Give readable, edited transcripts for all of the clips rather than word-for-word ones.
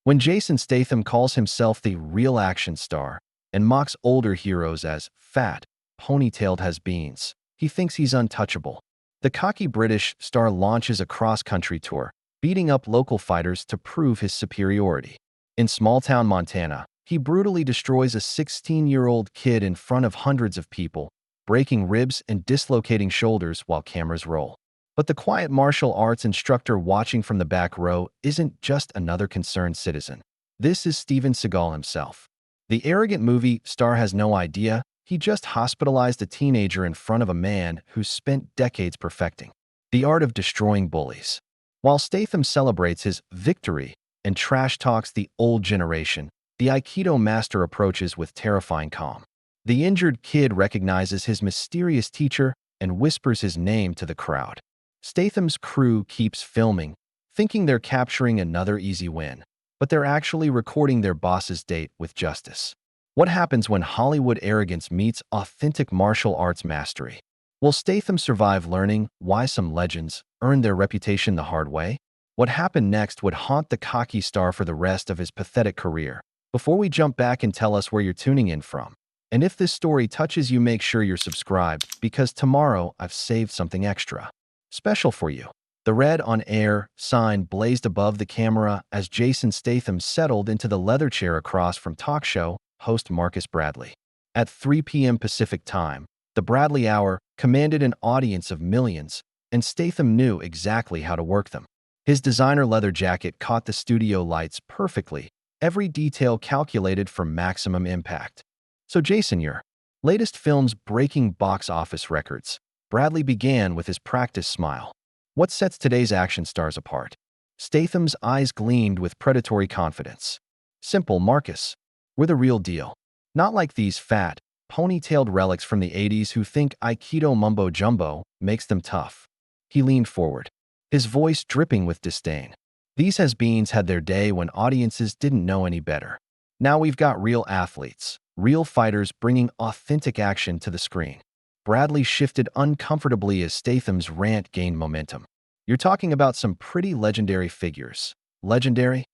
When Jason Statham calls himself the real action star and mocks older heroes as fat, ponytailed has-beens, he thinks he's untouchable. The cocky British star launches a cross-country tour, beating up local fighters to prove his superiority. In small-town Montana, he brutally destroys a 16-year-old kid in front of hundreds of people, breaking ribs and dislocating shoulders while cameras roll. But the quiet martial arts instructor watching from the back row isn't just another concerned citizen. This is Steven Seagal himself. The arrogant movie star has no idea he just hospitalized a teenager in front of a man who's spent decades perfecting the art of destroying bullies. While Statham celebrates his victory and trash talks the old generation, the aikido master approaches with terrifying calm. The injured kid recognizes his mysterious teacher and whispers his name to the crowd. Statham's crew keeps filming, thinking they're capturing another easy win, but they're actually recording their boss's date with justice. What happens when Hollywood arrogance meets authentic martial arts mastery? Will Statham survive learning why some legends earned their reputation the hard way? What happened next would haunt the cocky star for the rest of his pathetic career. Before we jump back and tell us where you're tuning in from, and if this story touches you, make sure you're subscribed, because tomorrow I've saved something extra special for you. The red on air sign blazed above the camera as Jason Statham settled into the leather chair across from talk show host Marcus Bradley. At 3 p.m. Pacific time, the Bradley Hour commanded an audience of millions, and Statham knew exactly how to work them. His designer leather jacket caught the studio lights perfectly, every detail calculated for maximum impact. So Jason, your latest film's breaking box office records. Bradley began with his practice smile. What sets today's action stars apart? Statham's eyes gleamed with predatory confidence. Simple, Marcus. We're the real deal. Not like these fat, ponytailed relics from the 80s who think aikido mumbo-jumbo makes them tough. He leaned forward, his voice dripping with disdain. These has-beens had their day when audiences didn't know any better. Now we've got real athletes, real fighters bringing authentic action to the screen. Bradley shifted uncomfortably as Statham's rant gained momentum. You're talking about some pretty legendary figures. Legendary?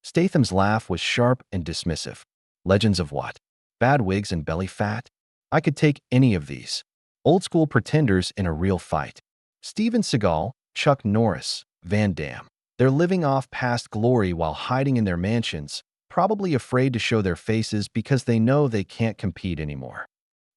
Statham's laugh was sharp and dismissive. Legends of what? Bad wigs and belly fat? I could take any of these. Old-school pretenders in a real fight. Steven Seagal, Chuck Norris, Van Damme. They're living off past glory while hiding in their mansions, probably afraid to show their faces because they know they can't compete anymore.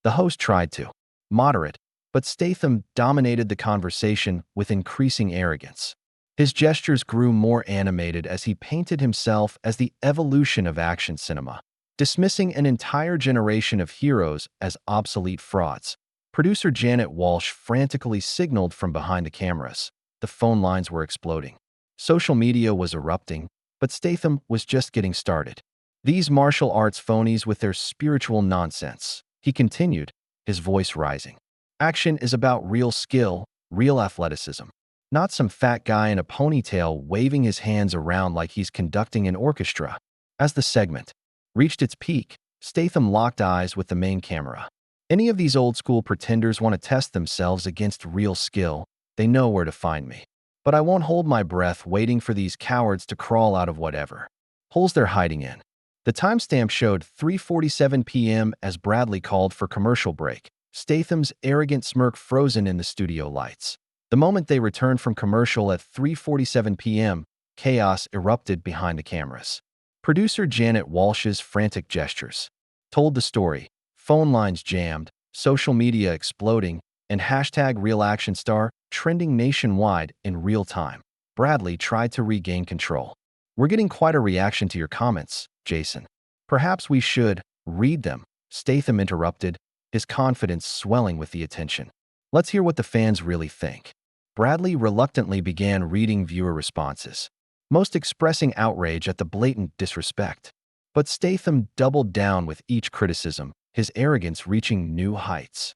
The host tried to moderate, but Statham dominated the conversation with increasing arrogance. His gestures grew more animated as he painted himself as the evolution of action cinema, dismissing an entire generation of heroes as obsolete frauds. Producer Janet Walsh frantically signaled from behind the cameras. The phone lines were exploding. Social media was erupting, but Statham was just getting started. These martial arts phonies with their spiritual nonsense. He continued, his voice rising. Action is about real skill, real athleticism. Not some fat guy in a ponytail waving his hands around like he's conducting an orchestra. As the segment reached its peak, Statham locked eyes with the main camera. Any of these old-school pretenders want to test themselves against real skill, they know where to find me. But I won't hold my breath waiting for these cowards to crawl out of whatever holes they're hiding in. The timestamp showed 3:47 p.m. as Bradley called for commercial break, Statham's arrogant smirk frozen in the studio lights. The moment they returned from commercial at 3:47 p.m., chaos erupted behind the cameras. Producer Janet Walsh's frantic gestures told the story. Phone lines jammed, social media exploding, and #RealActionStar trending nationwide in real time. Bradley tried to regain control. We're getting quite a reaction to your comments, Jason. Perhaps we should read them, Statham interrupted, his confidence swelling with the attention. Let's hear what the fans really think. Bradley reluctantly began reading viewer responses, most expressing outrage at the blatant disrespect. But Statham doubled down with each criticism, his arrogance reaching new heights.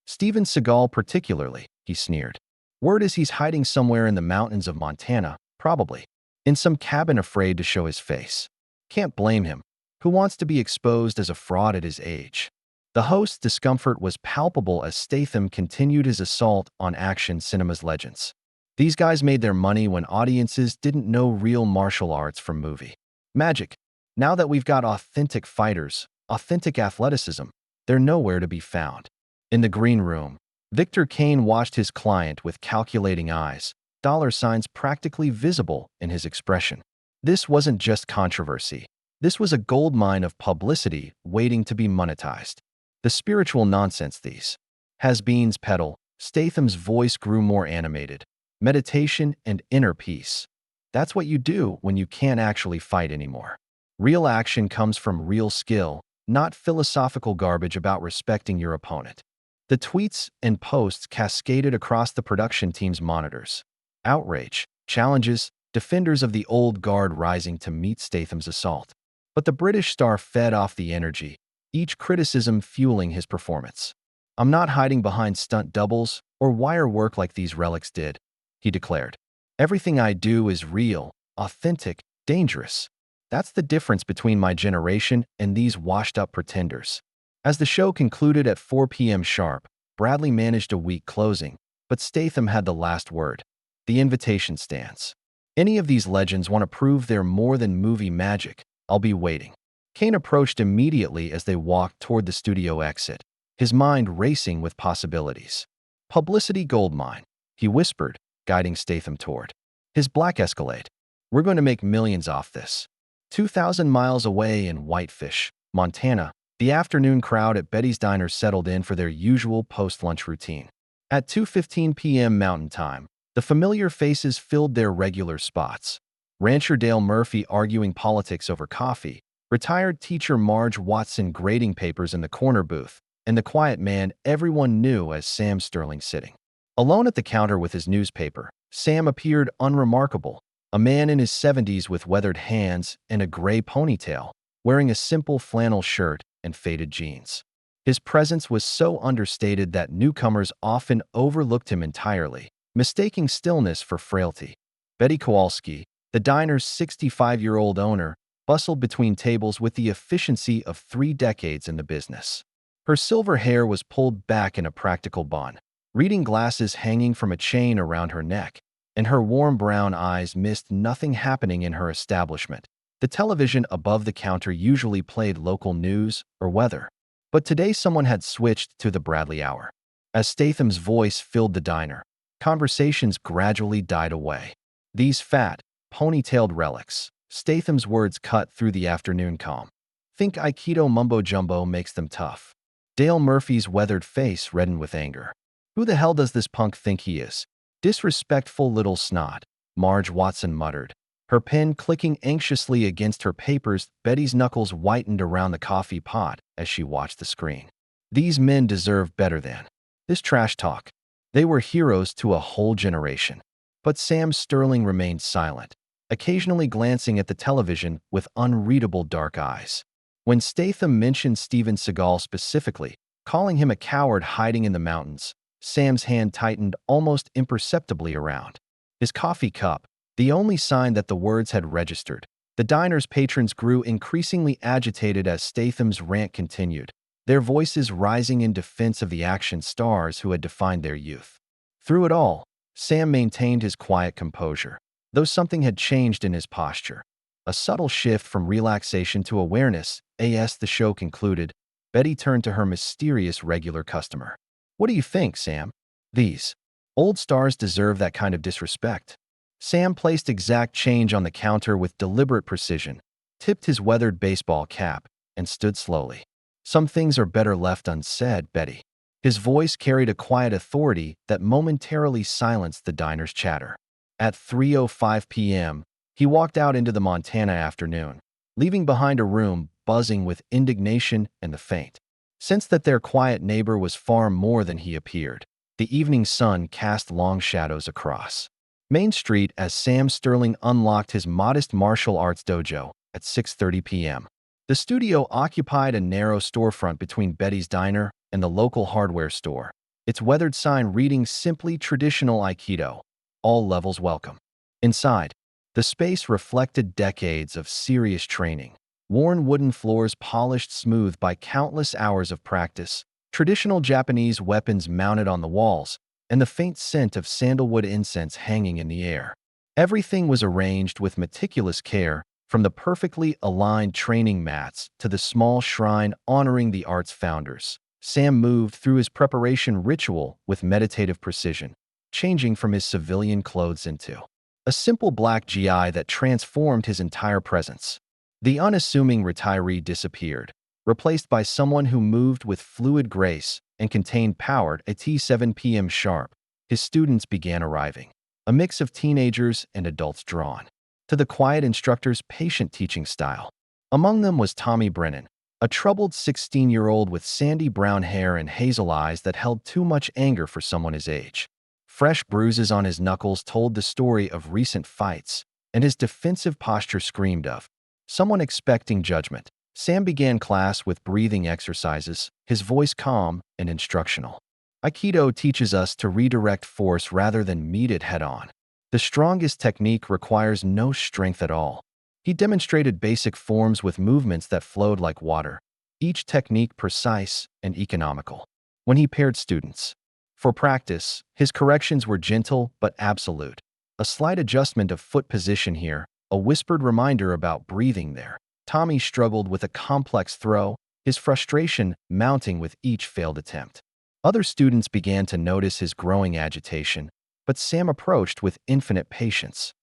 Steven Seagal particularly, he sneered. Word is he's hiding somewhere in the mountains of Montana, probably in some cabin afraid to show his face. Can't blame him. Who wants to be exposed as a fraud at his age? The host's discomfort was palpable as Statham continued his assault on action cinema's legends. These guys made their money when audiences didn't know real martial arts from movie. Magic. Now that we've got authentic fighters, authentic athleticism, they're nowhere to be found. In the green room, Victor Kane watched his client with calculating eyes, dollar signs practically visible in his expression. This wasn't just controversy. This was a goldmine of publicity waiting to be monetized. The spiritual nonsense these has-beens peddle. Statham's voice grew more animated. Meditation and inner peace. That's what you do when you can't actually fight anymore. Real action comes from real skill, not philosophical garbage about respecting your opponent. The tweets and posts cascaded across the production team's monitors. Outrage, challenges, defenders of the old guard rising to meet Statham's assault. But the British star fed off the energy, each criticism fueling his performance. "I'm not hiding behind stunt doubles or wire work like these relics did," he declared. "Everything I do is real, authentic, dangerous. That's the difference between my generation and these washed-up pretenders." As the show concluded at 4 p.m. sharp, Bradley managed a weak closing, but Statham had the last word. The invitation stands. "Any of these legends want to prove they're more than movie magic, I'll be waiting." Kane approached immediately as they walked toward the studio exit, his mind racing with possibilities. "Publicity goldmine," he whispered, guiding Statham toward his black Escalade. "We're going to make millions off this." 2,000 miles away in Whitefish, Montana, the afternoon crowd at Betty's Diner settled in for their usual post-lunch routine. At 2:15 p.m. Mountain Time, the familiar faces filled their regular spots. Rancher Dale Murphy arguing politics over coffee, retired teacher Marge Watson grading papers in the corner booth, and the quiet man everyone knew as Sam Sterling sitting alone at the counter with his newspaper. Sam appeared unremarkable, a man in his 70s with weathered hands and a gray ponytail, wearing a simple flannel shirt and faded jeans. His presence was so understated that newcomers often overlooked him entirely, mistaking stillness for frailty. Betty Kowalski, the diner's 65-year-old owner, bustled between tables with the efficiency of 3 decades in the business. Her silver hair was pulled back in a practical bun, reading glasses hanging from a chain around her neck, and her warm brown eyes missed nothing happening in her establishment. The television above the counter usually played local news or weather, but today someone had switched to the Bradley Hour. As Statham's voice filled the diner, conversations gradually died away. "These fat, ponytailed relics," Statham's words cut through the afternoon calm. "Think aikido mumbo-jumbo makes them tough." Dale Murphy's weathered face reddened with anger. "Who the hell does this punk think he is? Disrespectful little snot," Marge Watson muttered. Her pen clicking anxiously against her papers, Betty's knuckles whitened around the coffee pot as she watched the screen. These men deserve better than this trash talk. They were heroes to a whole generation. But Sam Sterling remained silent, occasionally glancing at the television with unreadable dark eyes. When Statham mentioned Steven Seagal specifically, calling him a coward hiding in the mountains, Sam's hand tightened almost imperceptibly around his coffee cup, the only sign that the words had registered. The diner's patrons grew increasingly agitated as Statham's rant continued, their voices rising in defense of the action stars who had defined their youth. Through it all, Sam maintained his quiet composure, though something had changed in his posture. A subtle shift from relaxation to awareness. As the show concluded, Betty turned to her mysterious regular customer. "What do you think, Sam? These old stars deserve that kind of disrespect?" Sam placed exact change on the counter with deliberate precision, tipped his weathered baseball cap, and stood slowly. "Some things are better left unsaid, Betty." His voice carried a quiet authority that momentarily silenced the diner's chatter. At 3:05 p.m., he walked out into the Montana afternoon, leaving behind a room buzzing with indignation and the faint sense that their quiet neighbor was far more than he appeared. The evening sun cast long shadows across Main Street as Sam Sterling unlocked his modest martial arts dojo at 6:30 p.m. The studio occupied a narrow storefront between Betty's Diner and the local hardware store, its weathered sign reading simply "Traditional Aikido, all levels welcome." Inside, the space reflected decades of serious training, worn wooden floors polished smooth by countless hours of practice, traditional Japanese weapons mounted on the walls, and the faint scent of sandalwood incense hanging in the air. Everything was arranged with meticulous care, From the perfectly aligned training mats to the small shrine honoring the art's founders, Sam moved through his preparation ritual with meditative precision, changing from his civilian clothes into a simple black GI that transformed his entire presence. The unassuming retiree disappeared, replaced by someone who moved with fluid grace and contained power. At 7 p.m. sharp, his students began arriving, a mix of teenagers and adults drawn to the quiet instructor's patient teaching style. Among them was Tommy Brennan, a troubled 16-year-old with sandy brown hair and hazel eyes that held too much anger for someone his age. Fresh bruises on his knuckles told the story of recent fights, and his defensive posture screamed of someone expecting judgment. Sam began class with breathing exercises, his voice calm and instructional. Aikido teaches us to redirect force rather than meet it head-on. The strongest technique requires no strength at all. He demonstrated basic forms with movements that flowed like water, each technique precise and economical. When he paired students for practice, his corrections were gentle but absolute. A slight adjustment of foot position here, a whispered reminder about breathing there. Tommy struggled with a complex throw, his frustration mounting with each failed attempt. Other students began to notice his growing agitation, but Sam approached with infinite patience.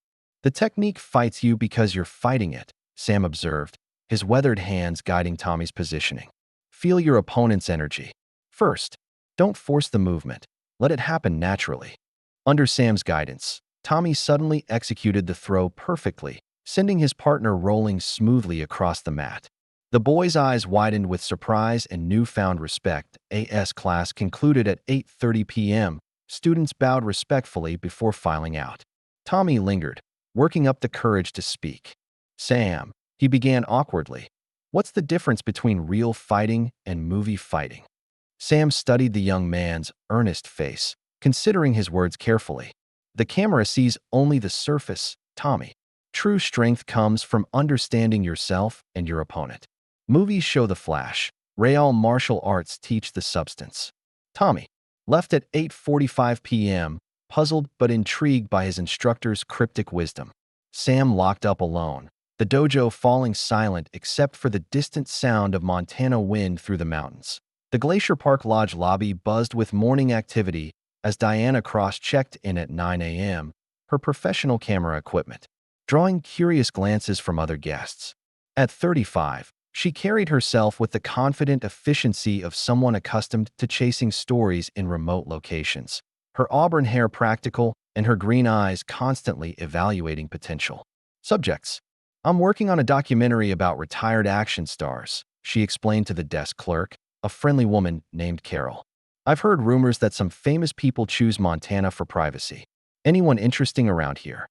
"The technique fights you because you're fighting it," Sam observed, his weathered hands guiding Tommy's positioning. "Feel your opponent's energy. First, don't force the movement. Let it happen naturally." Under Sam's guidance, Tommy suddenly executed the throw perfectly, sending his partner rolling smoothly across the mat. The boy's eyes widened with surprise and newfound respect. AS class concluded at 8:30 p.m. Students bowed respectfully before filing out. Tommy lingered, working up the courage to speak. "Sam," he began awkwardly, "what's the difference between real fighting and movie fighting?" Sam studied the young man's earnest face, considering his words carefully. "The camera sees only the surface, Tommy. True strength comes from understanding yourself and your opponent. Movies show the flash. Real martial arts teach the substance." Tommy left at 8:45 p.m., puzzled but intrigued by his instructor's cryptic wisdom. Sam locked up alone, the dojo falling silent except for the distant sound of Montana wind through the mountains. The Glacier Park Lodge lobby buzzed with morning activity as Diana cross-checked in at 9 a.m., her professional camera equipment, drawing curious glances from other guests. At 35, she carried herself with the confident efficiency of someone accustomed to chasing stories in remote locations, her auburn hair practical and her green eyes constantly evaluating potential subjects. "I'm working on a documentary about retired action stars," she explained to the desk clerk, a friendly woman named Carol. "I've heard rumors that some famous people choose Montana for privacy. Anyone interesting around here?"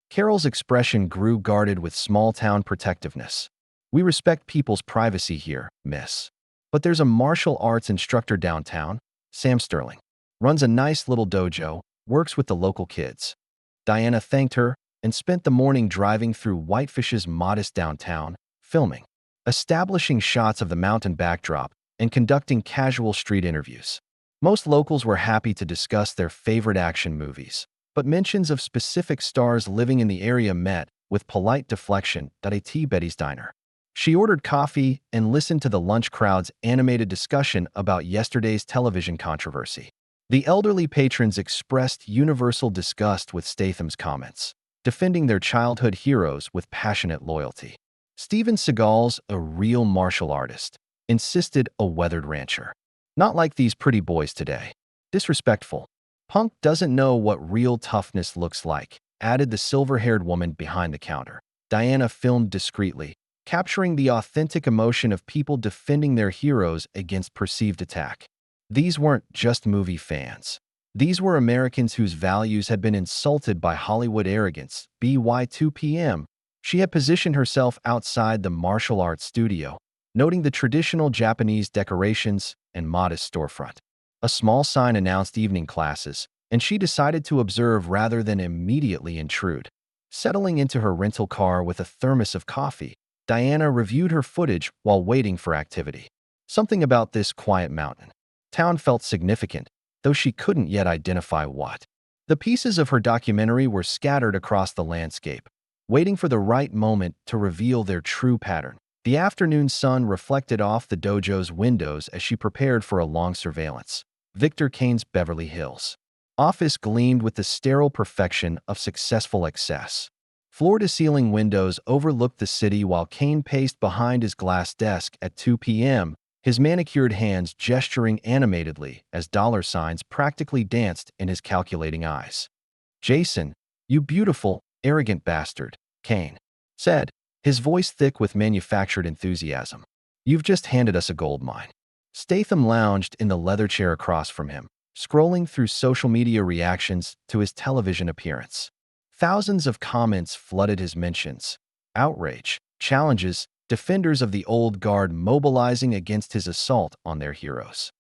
Carol's expression grew guarded with small-town protectiveness. "We respect people's privacy here, miss. But there's a martial arts instructor downtown, Sam Sterling. Runs a nice little dojo, works with the local kids." Diana thanked her and spent the morning driving through Whitefish's modest downtown, filming, establishing shots of the mountain backdrop, and conducting casual street interviews. Most locals were happy to discuss their favorite action movies, but mentions of specific stars living in the area met with polite deflection at Betty's Diner. She ordered coffee and listened to the lunch crowd's animated discussion about yesterday's television controversy. The elderly patrons expressed universal disgust with Statham's comments, defending their childhood heroes with passionate loyalty. "Steven Seagal's a real martial artist," insisted a weathered rancher. "Not like these pretty boys today. Disrespectful. Punk doesn't know what real toughness looks like," added the silver-haired woman behind the counter. Diana filmed discreetly, capturing the authentic emotion of people defending their heroes against perceived attack. These weren't just movie fans. These were Americans whose values had been insulted by Hollywood arrogance. By 2 p.m., she had positioned herself outside the martial arts studio, noting the traditional Japanese decorations and modest storefront. A small sign announced evening classes, and she decided to observe rather than immediately intrude. Settling into her rental car with a thermos of coffee, Diana reviewed her footage while waiting for activity. Something about this quiet mountain town felt significant, though she couldn't yet identify what. The pieces of her documentary were scattered across the landscape, waiting for the right moment to reveal their true pattern. The afternoon sun reflected off the dojo's windows as she prepared for a long surveillance. Victor Kane's Beverly Hills office gleamed with the sterile perfection of successful excess. Floor-to-ceiling windows overlooked the city while Kane paced behind his glass desk at 2 p.m., his manicured hands gesturing animatedly as dollar signs practically danced in his calculating eyes. "Jason, you beautiful, arrogant bastard," Kane said, his voice thick with manufactured enthusiasm. "You've just handed us a gold mine." Statham lounged in the leather chair across from him, scrolling through social media reactions to his television appearance. Thousands of comments flooded his mentions. Outrage, challenges, defenders of the old guard mobilizing against his assault on their heroes.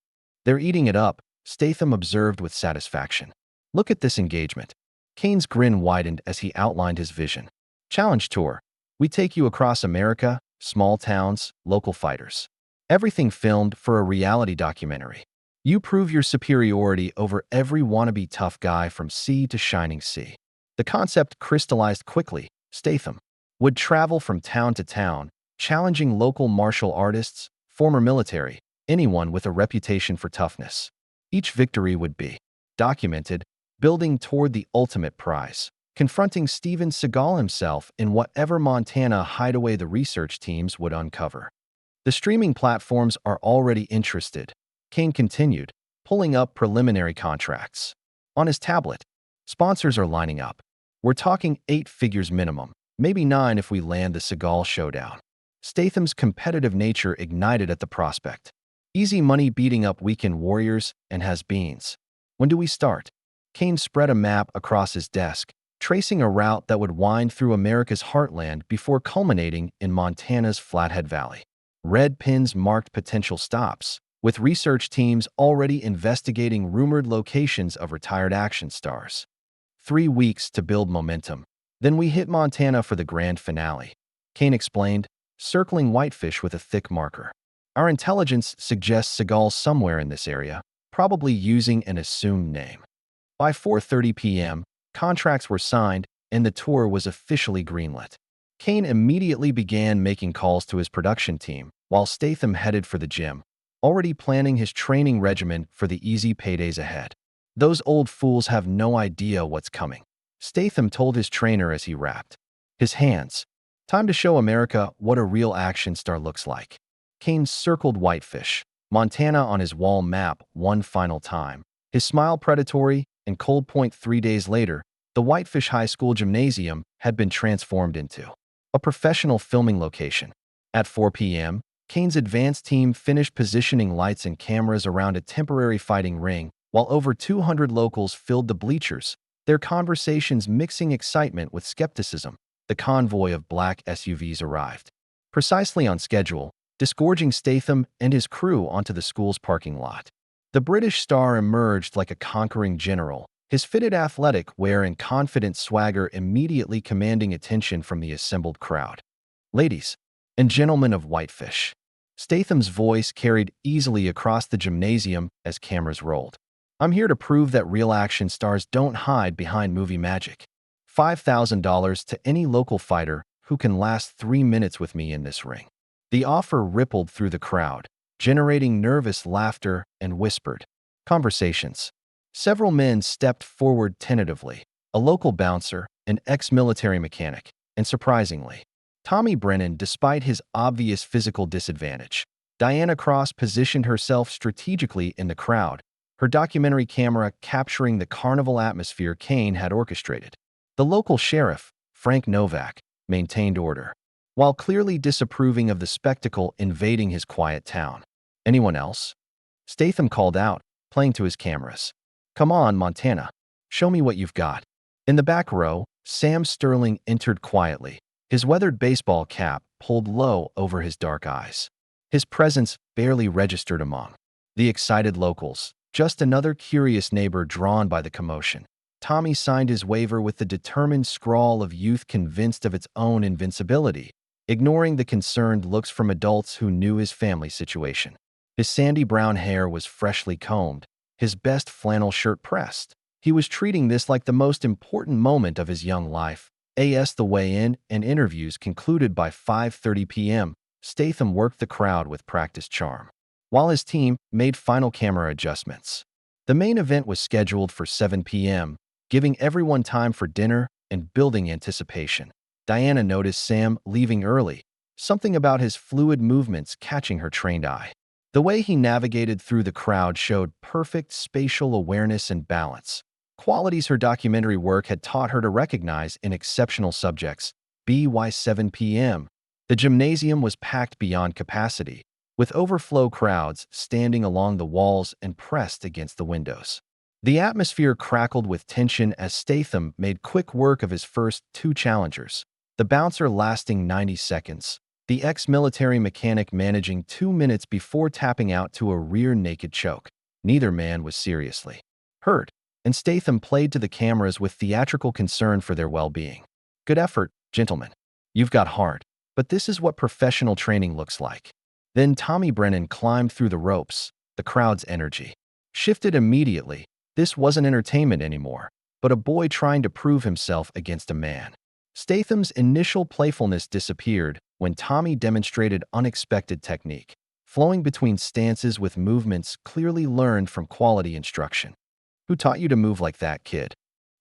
"They're eating it up," Statham observed with satisfaction. "Look at this engagement." Kane's grin widened as he outlined his vision. "Challenge tour. We take you across America, small towns, local fighters. Everything filmed for a reality documentary. You prove your superiority over every wannabe tough guy from sea to shining sea." The concept crystallized quickly. Statham would travel from town to town, challenging local martial artists, former military, anyone with a reputation for toughness. Each victory would be documented, building toward the ultimate prize, confronting Steven Seagal himself in whatever Montana hideaway the research teams would uncover. "The streaming platforms are already interested," Kane continued, pulling up preliminary contracts. On his tablet, sponsors are lining up. "We're talking 8 figures minimum, maybe 9 if we land the Seagal showdown." Statham's competitive nature ignited at the prospect. "Easy money beating up weekend warriors and has-beens. When do we start?" Kane spread a map across his desk, tracing a route that would wind through America's heartland before culminating in Montana's Flathead Valley. Red pins marked potential stops, with research teams already investigating rumored locations of retired action stars. 3 weeks to build momentum. Then we hit Montana for the grand finale, Kane explained, circling Whitefish with a thick marker. "Our intelligence suggests Seagal's somewhere in this area, probably using an assumed name." By 4:30 p.m., contracts were signed and the tour was officially greenlit. Kane immediately began making calls to his production team, while Statham headed for the gym, already planning his training regimen for the easy paydays ahead. "Those old fools have no idea what's coming," Statham told his trainer as he wrapped his hands. "Time to show America what a real action star looks like." Kane circled Whitefish, Montana on his wall map one final time, his smile predatory and cold. 3 days later, the Whitefish High School gymnasium had been transformed into a professional filming location. At 4 p.m., Kane's advanced team finished positioning lights and cameras around a temporary fighting ring, while over 200 locals filled the bleachers, their conversations mixing excitement with skepticism. The convoy of black SUVs arrived, precisely on schedule, disgorging Statham and his crew onto the school's parking lot. The British star emerged like a conquering general, his fitted athletic wear and confident swagger immediately commanding attention from the assembled crowd. "Ladies and gentlemen of Whitefish," Statham's voice carried easily across the gymnasium as cameras rolled. "I'm here to prove that real action stars don't hide behind movie magic. $5,000 to any local fighter who can last 3 minutes with me in this ring." The offer rippled through the crowd, generating nervous laughter and whispered conversations. Several men stepped forward tentatively, a local bouncer, an ex-military mechanic, and surprisingly, Tommy Brennan despite his obvious physical disadvantage. Diana Cross positioned herself strategically in the crowd, her documentary camera capturing the carnival atmosphere Kane had orchestrated. The local sheriff, Frank Novak, maintained order, while clearly disapproving of the spectacle invading his quiet town. "Anyone else?" Statham called out, playing to his cameras. "Come on, Montana. Show me what you've got." In the back row, Sam Sterling entered quietly, his weathered baseball cap pulled low over his dark eyes. His presence barely registered among the excited locals, just another curious neighbor drawn by the commotion. Tommy signed his waiver with the determined scrawl of youth convinced of its own invincibility, ignoring the concerned looks from adults who knew his family situation. His sandy brown hair was freshly combed, his best flannel shirt pressed. He was treating this like the most important moment of his young life, As the weigh-in and interviews concluded by 5:30 p.m., Statham worked the crowd with practiced charm, while his team made final camera adjustments. The main event was scheduled for 7 p.m., giving everyone time for dinner and building anticipation. Diana noticed Sam leaving early, something about his fluid movements catching her trained eye. The way he navigated through the crowd showed perfect spatial awareness and balance, qualities her documentary work had taught her to recognize in exceptional subjects. By 7 p.m., the gymnasium was packed beyond capacity, with overflow crowds standing along the walls and pressed against the windows. The atmosphere crackled with tension as Statham made quick work of his first two challengers, the bouncer lasting 90 seconds, the ex-military mechanic managing 2 minutes before tapping out to a rear naked choke. Neither man was seriously hurt, and Statham played to the cameras with theatrical concern for their well-being. "Good effort, gentlemen. You've got heart, but this is what professional training looks like." Then Tommy Brennan climbed through the ropes. The crowd's energy shifted immediately. This wasn't entertainment anymore, but a boy trying to prove himself against a man. Statham's initial playfulness disappeared when Tommy demonstrated unexpected technique, flowing between stances with movements clearly learned from quality instruction. "Who taught you to move like that, kid?"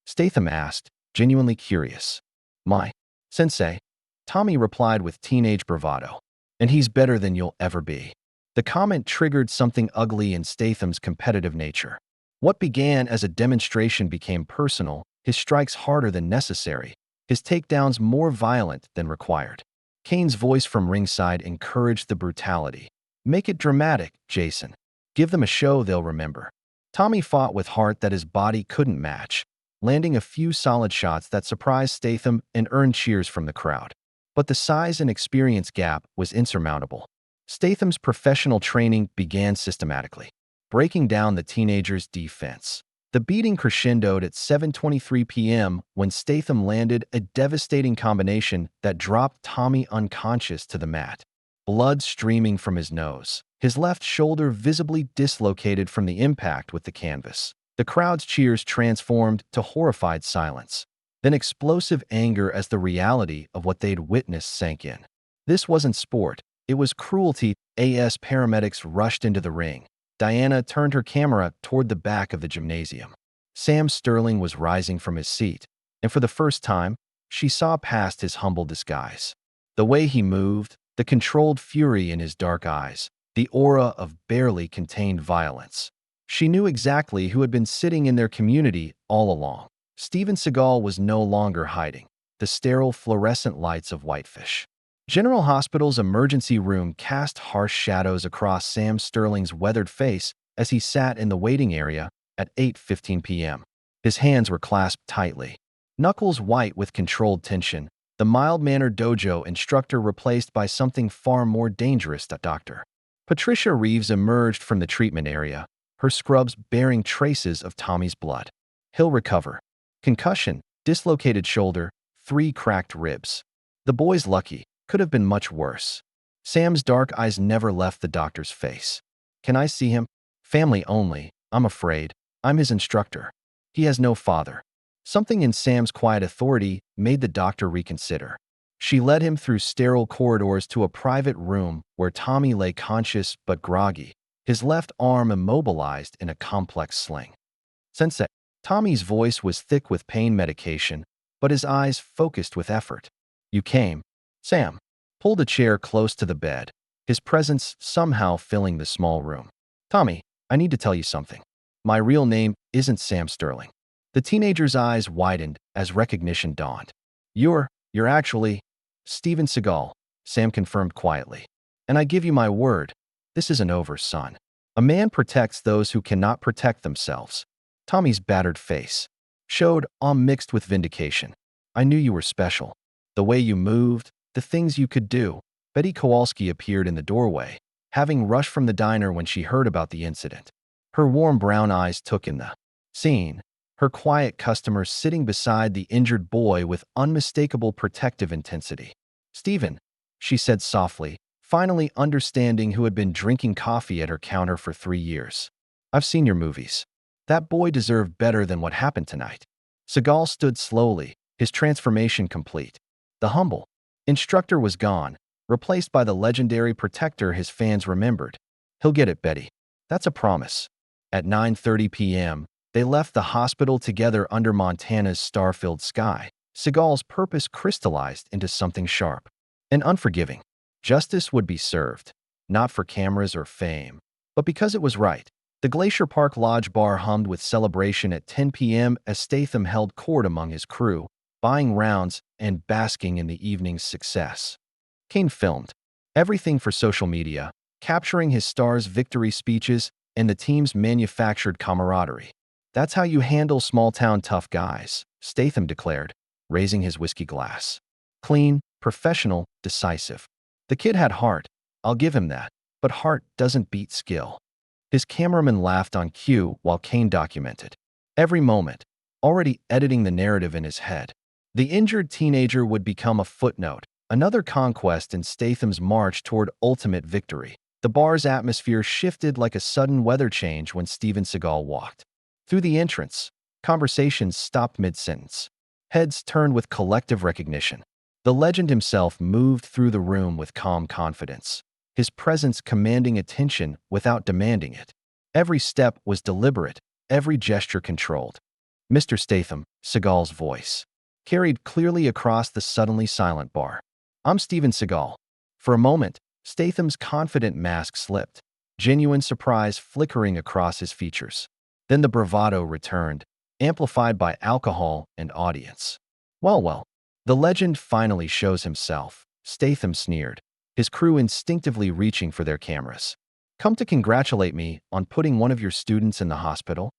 Statham asked, genuinely curious. "My sensei," Tommy replied with teenage bravado. "And he's better than you'll ever be." The comment triggered something ugly in Statham's competitive nature. What began as a demonstration became personal, his strikes harder than necessary, his takedowns more violent than required. Kane's voice from ringside encouraged the brutality. "Make it dramatic, Jason. Give them a show they'll remember." Tommy fought with heart that his body couldn't match, landing a few solid shots that surprised Statham and earned cheers from the crowd. But the size and experience gap was insurmountable. Statham's professional training began systematically, breaking down the teenager's defense. The beating crescendoed at 7:23 p.m. when Statham landed a devastating combination that dropped Tommy unconscious to the mat, blood streaming from his nose, his left shoulder visibly dislocated from the impact with the canvas. The crowd's cheers transformed to horrified silence, then explosive anger as the reality of what they'd witnessed sank in. This wasn't sport, it was cruelty. As paramedics rushed into the ring, Diana turned her camera toward the back of the gymnasium. Sam Sterling was rising from his seat, and for the first time, she saw past his humble disguise. The way he moved, the controlled fury in his dark eyes, the aura of barely contained violence. She knew exactly who had been sitting in their community all along. Steven Seagal was no longer hiding, the sterile fluorescent lights of Whitefish. General Hospital's emergency room cast harsh shadows across Sam Sterling's weathered face as he sat in the waiting area at 8:15 p.m. His hands were clasped tightly, knuckles white with controlled tension, the mild-mannered dojo instructor replaced by something far more dangerous. Dr. Patricia Reeves emerged from the treatment area, her scrubs bearing traces of Tommy's blood. "He'll recover. Concussion, dislocated shoulder, 3 cracked ribs. The boy's lucky. Could have been much worse." Sam's dark eyes never left the doctor's face. "Can I see him?" "Family only, I'm afraid. I'm his instructor. He has no father." Something in Sam's quiet authority made the doctor reconsider. She led him through sterile corridors to a private room where Tommy lay conscious but groggy, his left arm immobilized in a complex sling. "Sensei." Tommy's voice was thick with pain medication, but his eyes focused with effort. "You came." Sam pulled a chair close to the bed, his presence somehow filling the small room. "Tommy, I need to tell you something. My real name isn't Sam Sterling." The teenager's eyes widened as recognition dawned. You're actually Steven Seagal," Sam confirmed quietly. "And I give you my word, this isn't over, son. A man protects those who cannot protect themselves." Tommy's battered face showed awe mixed with vindication. "I knew you were special. The way you moved, the things you could do." Betty Kowalski appeared in the doorway, having rushed from the diner when she heard about the incident. Her warm brown eyes took in the scene, her quiet customer sitting beside the injured boy with unmistakable protective intensity. "Steven," she said softly, finally understanding who had been drinking coffee at her counter for 3 years. "I've seen your movies. That boy deserved better than what happened tonight." Seagal stood slowly, his transformation complete. The humble instructor was gone, replaced by the legendary protector his fans remembered. He'll get it, Betty. That's a promise. At 9:30 p.m., they left the hospital together under Montana's star-filled sky. Seagal's purpose crystallized into something sharp and unforgiving. Justice would be served, not for cameras or fame, but because it was right. The Glacier Park Lodge bar hummed with celebration at 10 p.m. as Statham held court among his crew, buying rounds and basking in the evening's success. Kane filmed everything for social media, capturing his star's victory speeches and the team's manufactured camaraderie. That's how you handle small-town tough guys, Statham declared, raising his whiskey glass. Clean, professional, decisive. The kid had heart, I'll give him that, but heart doesn't beat skill. His cameraman laughed on cue while Kane documented every moment, already editing the narrative in his head. The injured teenager would become a footnote, another conquest in Statham's march toward ultimate victory. The bar's atmosphere shifted like a sudden weather change when Steven Seagal walked through the entrance. Conversations stopped mid-sentence. Heads turned with collective recognition. The legend himself moved through the room with calm confidence, his presence commanding attention without demanding it. Every step was deliberate, every gesture controlled. Mr. Statham, Seagal's voice carried clearly across the suddenly silent bar. I'm Steven Seagal. For a moment, Statham's confident mask slipped, genuine surprise flickering across his features. Then the bravado returned, amplified by alcohol and audience. Well, the legend finally shows himself, Statham sneered, his crew instinctively reaching for their cameras. Come to congratulate me on putting one of your students in the hospital?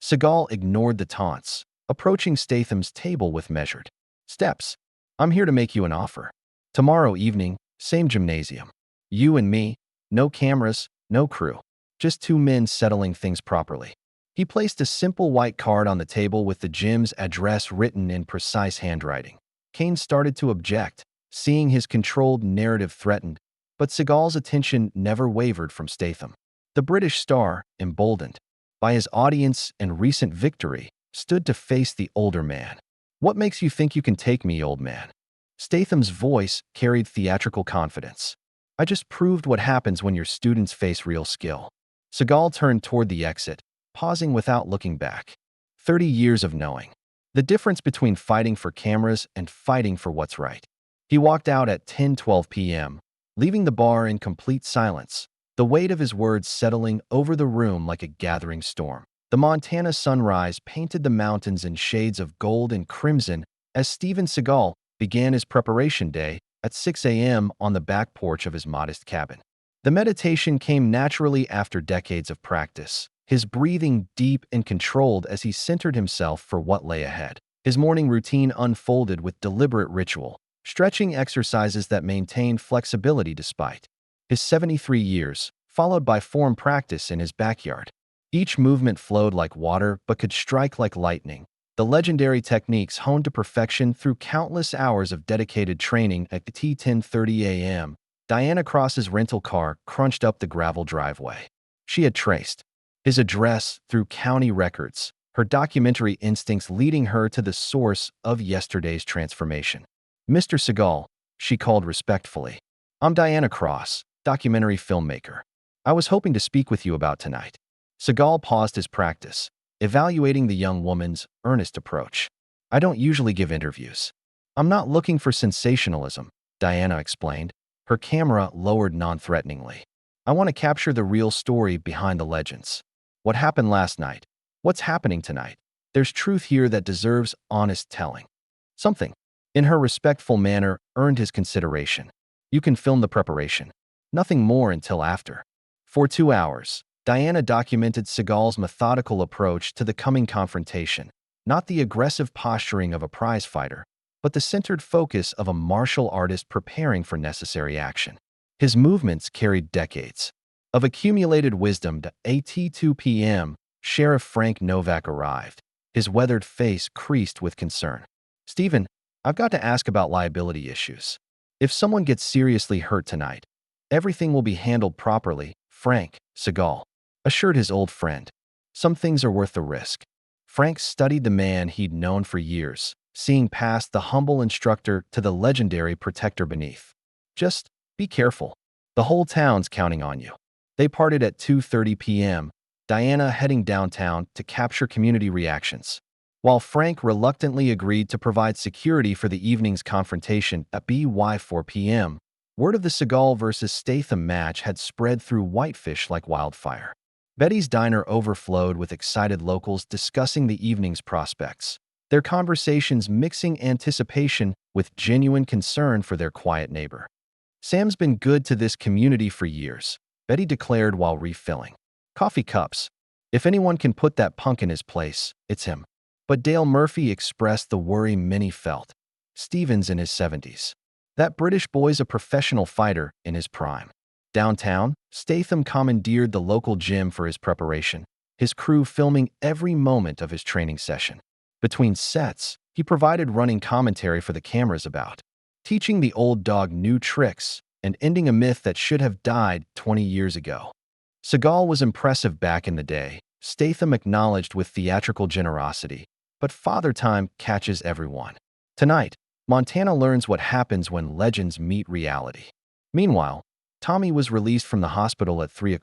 Seagal ignored the taunts, approaching Statham's table with measured steps. I'm here to make you an offer. Tomorrow evening, same gymnasium. You and me, no cameras, no crew. Just two men settling things properly. He placed a simple white card on the table with the gym's address written in precise handwriting. Kane started to object, seeing his controlled narrative threatened, but Seagal's attention never wavered from Statham. The British star, emboldened by his audience and recent victory, stood to face the older man. What makes you think you can take me, old man? Statham's voice carried theatrical confidence. I just proved what happens when your students face real skill. Seagal turned toward the exit, pausing without looking back. 30 years of knowing the difference between fighting for cameras and fighting for what's right. He walked out at 10:12 p.m., leaving the bar in complete silence, the weight of his words settling over the room like a gathering storm. The Montana sunrise painted the mountains in shades of gold and crimson as Steven Seagal began his preparation day at 6 a.m. on the back porch of his modest cabin. The meditation came naturally after decades of practice, his breathing deep and controlled as he centered himself for what lay ahead. His morning routine unfolded with deliberate ritual, stretching exercises that maintained flexibility despite his 73 years, followed by form practice in his backyard. Each movement flowed like water but could strike like lightning, the legendary techniques honed to perfection through countless hours of dedicated training. At 10:30 a.m., Diana Cross's rental car crunched up the gravel driveway. She had traced his address through county records, her documentary instincts leading her to the source of yesterday's transformation. Mr. Seagal, she called respectfully. I'm Diana Cross, documentary filmmaker. I was hoping to speak with you about tonight. Seagal paused his practice, evaluating the young woman's earnest approach. I don't usually give interviews. I'm not looking for sensationalism, Diana explained, her camera lowered non-threateningly. I want to capture the real story behind the legends. What happened last night? What's happening tonight? There's truth here that deserves honest telling. Something, in her respectful manner, earned his consideration. You can film the preparation. Nothing more until after. For 2 hours, Diana documented Seagal's methodical approach to the coming confrontation, not the aggressive posturing of a prize fighter, but the centered focus of a martial artist preparing for necessary action. His movements carried decades of accumulated wisdom. At 2 p.m., Sheriff Frank Novak arrived, his weathered face creased with concern. Steven, I've got to ask about liability issues. If someone gets seriously hurt tonight, everything will be handled properly, Frank, Seagal assured his old friend. Some things are worth the risk. Frank studied the man he'd known for years, seeing past the humble instructor to the legendary protector beneath. Just be careful. The whole town's counting on you. They parted at 2:30 p.m., Diana heading downtown to capture community reactions, while Frank reluctantly agreed to provide security for the evening's confrontation at by 4 p.m. Word of the Seagal versus Statham match had spread through Whitefish like wildfire. Betty's diner overflowed with excited locals discussing the evening's prospects, their conversations mixing anticipation with genuine concern for their quiet neighbor. "Sam's been good to this community for years," Betty declared while refilling coffee cups. "If anyone can put that punk in his place, it's him." But Dale Murphy expressed the worry many felt. "Steven's in his 70s. That British boy's a professional fighter in his prime." Downtown, Statham commandeered the local gym for his preparation, his crew filming every moment of his training session. Between sets, he provided running commentary for the cameras about, teaching the old dog new tricks and ending a myth that should have died 20 years ago. Seagal was impressive back in the day, Statham acknowledged with theatrical generosity, but Father Time catches everyone. Tonight, Montana learns what happens when legends meet reality. Meanwhile, Tommy was released from the hospital at 3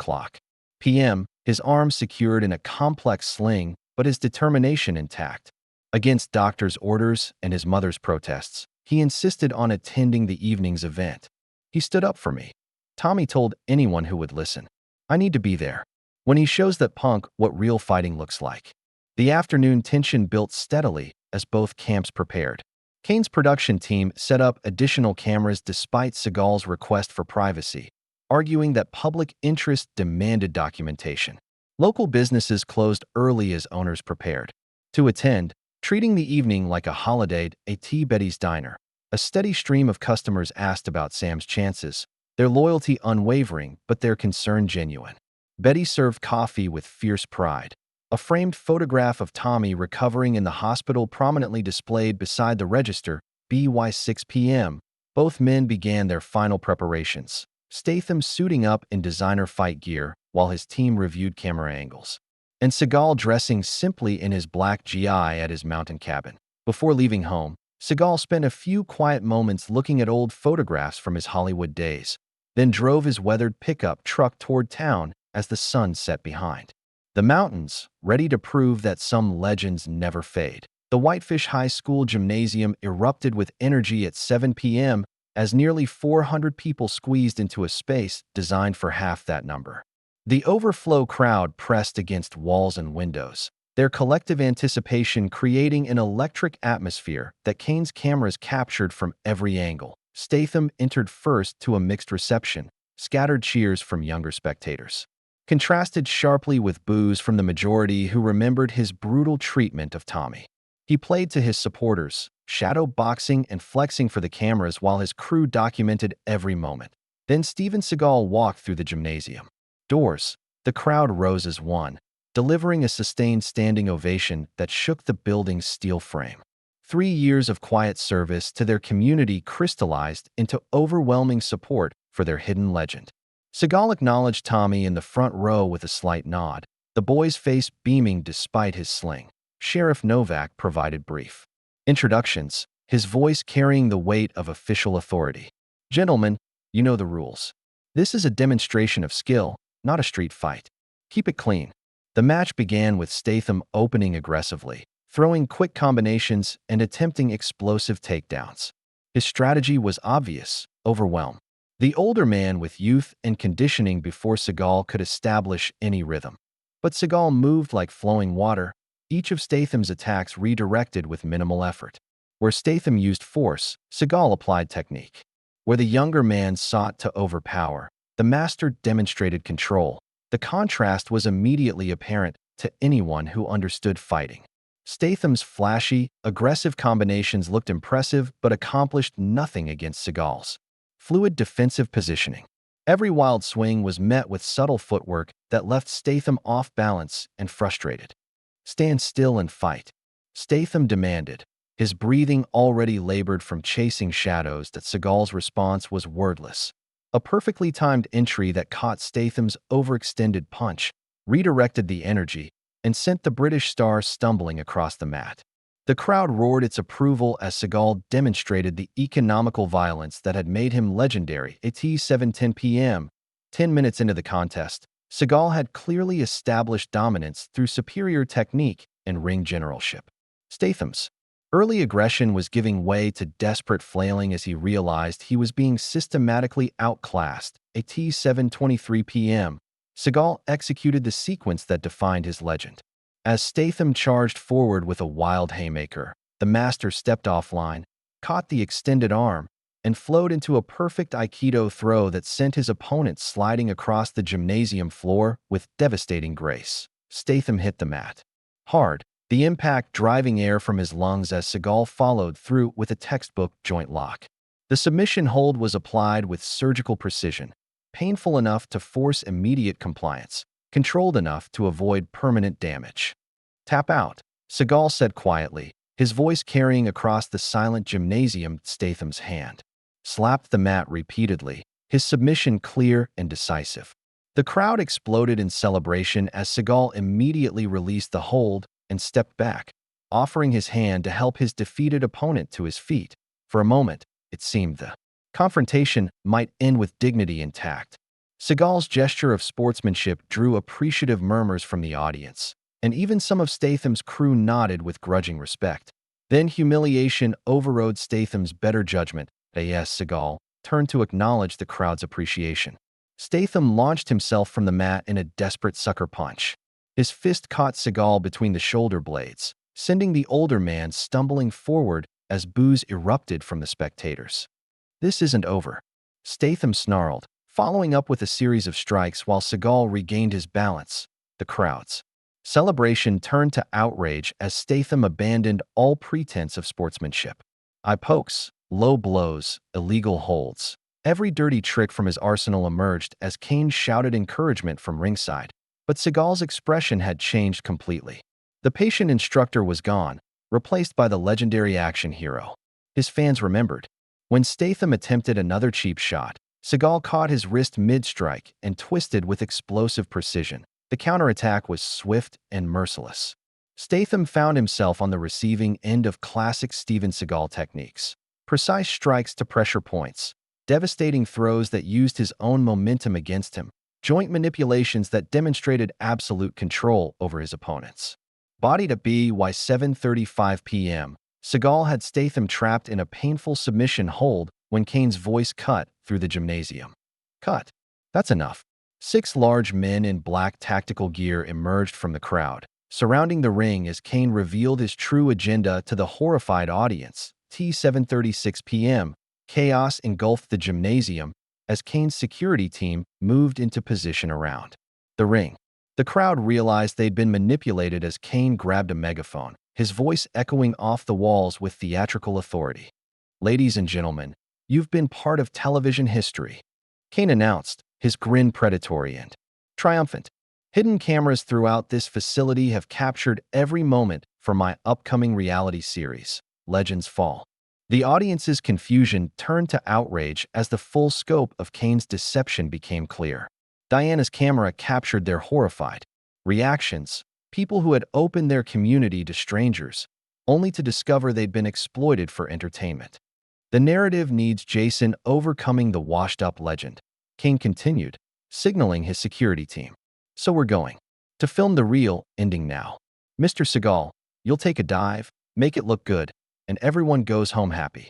p.m., his arm secured in a complex sling, but his determination intact. Against doctor's orders and his mother's protests, he insisted on attending the evening's event. "He stood up for me," Tommy told anyone who would listen. "I need to be there when he shows that punk what real fighting looks like." The afternoon tension built steadily as both camps prepared. Kane's production team set up additional cameras despite Seagal's request for privacy, arguing that public interest demanded documentation. Local businesses closed early as owners prepared to attend, treating the evening like a holiday at Betty's diner. A steady stream of customers asked about Sam's chances, their loyalty unwavering but their concern genuine. Betty served coffee with fierce pride. A framed photograph of Tommy recovering in the hospital prominently displayed beside the register, by 6 p.m. Both men began their final preparations, Statham suiting up in designer fight gear while his team reviewed camera angles, and Seagal dressing simply in his black GI at his mountain cabin. Before leaving home, Seagal spent a few quiet moments looking at old photographs from his Hollywood days, then drove his weathered pickup truck toward town as the sun set behind the mountains, ready to prove that some legends never fade. The Whitefish High School gymnasium erupted with energy at 7 p.m. as nearly 400 people squeezed into a space designed for half that number. The overflow crowd pressed against walls and windows, their collective anticipation creating an electric atmosphere that Kane's cameras captured from every angle. Statham entered first to a mixed reception, scattered cheers from younger spectators, contrasted sharply with boos from the majority who remembered his brutal treatment of Tommy. He played to his supporters, shadow boxing and flexing for the cameras while his crew documented every moment. Then Steven Seagal walked through the gymnasium doors. The crowd rose as one, delivering a sustained standing ovation that shook the building's steel frame. 3 years of quiet service to their community crystallized into overwhelming support for their hidden legend. Seagal acknowledged Tommy in the front row with a slight nod, the boy's face beaming despite his sling. Sheriff Novak provided brief introductions, his voice carrying the weight of official authority. "Gentlemen, you know the rules. This is a demonstration of skill, not a street fight. Keep it clean." The match began with Statham opening aggressively, throwing quick combinations and attempting explosive takedowns. His strategy was obvious: overwhelm the older man with youth and conditioning before Seagal could establish any rhythm. But Seagal moved like flowing water, each of Statham's attacks redirected with minimal effort. Where Statham used force, Seagal applied technique. Where the younger man sought to overpower, the master demonstrated control. The contrast was immediately apparent to anyone who understood fighting. Statham's flashy, aggressive combinations looked impressive but accomplished nothing against Seagal's fluid defensive positioning. Every wild swing was met with subtle footwork that left Statham off balance and frustrated. "Stand still and fight," Statham demanded, his breathing already labored from chasing shadows. That Seagal's response was wordless. A perfectly timed entry that caught Statham's overextended punch, redirected the energy, and sent the British star stumbling across the mat. The crowd roared its approval as Seagal demonstrated the economical violence that had made him legendary. At 7:10 p.m., 10 minutes into the contest, Seagal had clearly established dominance through superior technique and ring generalship. Statham's early aggression was giving way to desperate flailing as he realized he was being systematically outclassed. At 7:23 p.m., Seagal executed the sequence that defined his legend. As Statham charged forward with a wild haymaker, the master stepped offline, caught the extended arm, and flowed into a perfect aikido throw that sent his opponent sliding across the gymnasium floor with devastating grace. Statham hit the mat hard, the impact driving air from his lungs as Seagal followed through with a textbook joint lock. The submission hold was applied with surgical precision, painful enough to force immediate compliance, controlled enough to avoid permanent damage. "Tap out," Seagal said quietly, his voice carrying across the silent gymnasium. Statham's hand slapped the mat repeatedly, his submission clear and decisive. The crowd exploded in celebration as Seagal immediately released the hold and stepped back, offering his hand to help his defeated opponent to his feet. For a moment, it seemed the confrontation might end with dignity intact. Seagal's gesture of sportsmanship drew appreciative murmurs from the audience, and even some of Statham's crew nodded with grudging respect. Then humiliation overrode Statham's better judgment. As Seagal turned to acknowledge the crowd's appreciation, Statham launched himself from the mat in a desperate sucker punch. His fist caught Seagal between the shoulder blades, sending the older man stumbling forward as boos erupted from the spectators. "This isn't over," Statham snarled, following up with a series of strikes while Seagal regained his balance. The crowd's celebration turned to outrage as Statham abandoned all pretense of sportsmanship. Eye pokes, low blows, illegal holds. Every dirty trick from his arsenal emerged as Kane shouted encouragement from ringside. But Seagal's expression had changed completely. The patient instructor was gone, replaced by the legendary action hero. His fans remembered. When Statham attempted another cheap shot, Seagal caught his wrist mid-strike and twisted with explosive precision. The counterattack was swift and merciless. Statham found himself on the receiving end of classic Steven Seagal techniques. Precise strikes to pressure points, devastating throws that used his own momentum against him, joint manipulations that demonstrated absolute control over his opponents. Bodied at by 7:35 p.m., Seagal had Statham trapped in a painful submission hold when Kane's voice cut through the gymnasium. "Cut. That's enough." 6 large men in black tactical gear emerged from the crowd, surrounding the ring as Kane revealed his true agenda to the horrified audience. 7:36 p.m., chaos engulfed the gymnasium as Kane's security team moved into position around the ring. The crowd realized they'd been manipulated as Kane grabbed a megaphone, his voice echoing off the walls with theatrical authority. "Ladies and gentlemen, you've been part of television history," Kane announced, his grin predatory and triumphant. "Hidden cameras throughout this facility have captured every moment for my upcoming reality series, Legends Fall." The audience's confusion turned to outrage as the full scope of Kane's deception became clear. Diana's camera captured their horrified reactions, people who had opened their community to strangers, only to discover they'd been exploited for entertainment. "The narrative needs Jason overcoming the washed-up legend," Kane continued, signaling his security team. "So we're going to film the real ending now. Mr. Seagal, you'll take a dive, make it look good, and everyone goes home happy."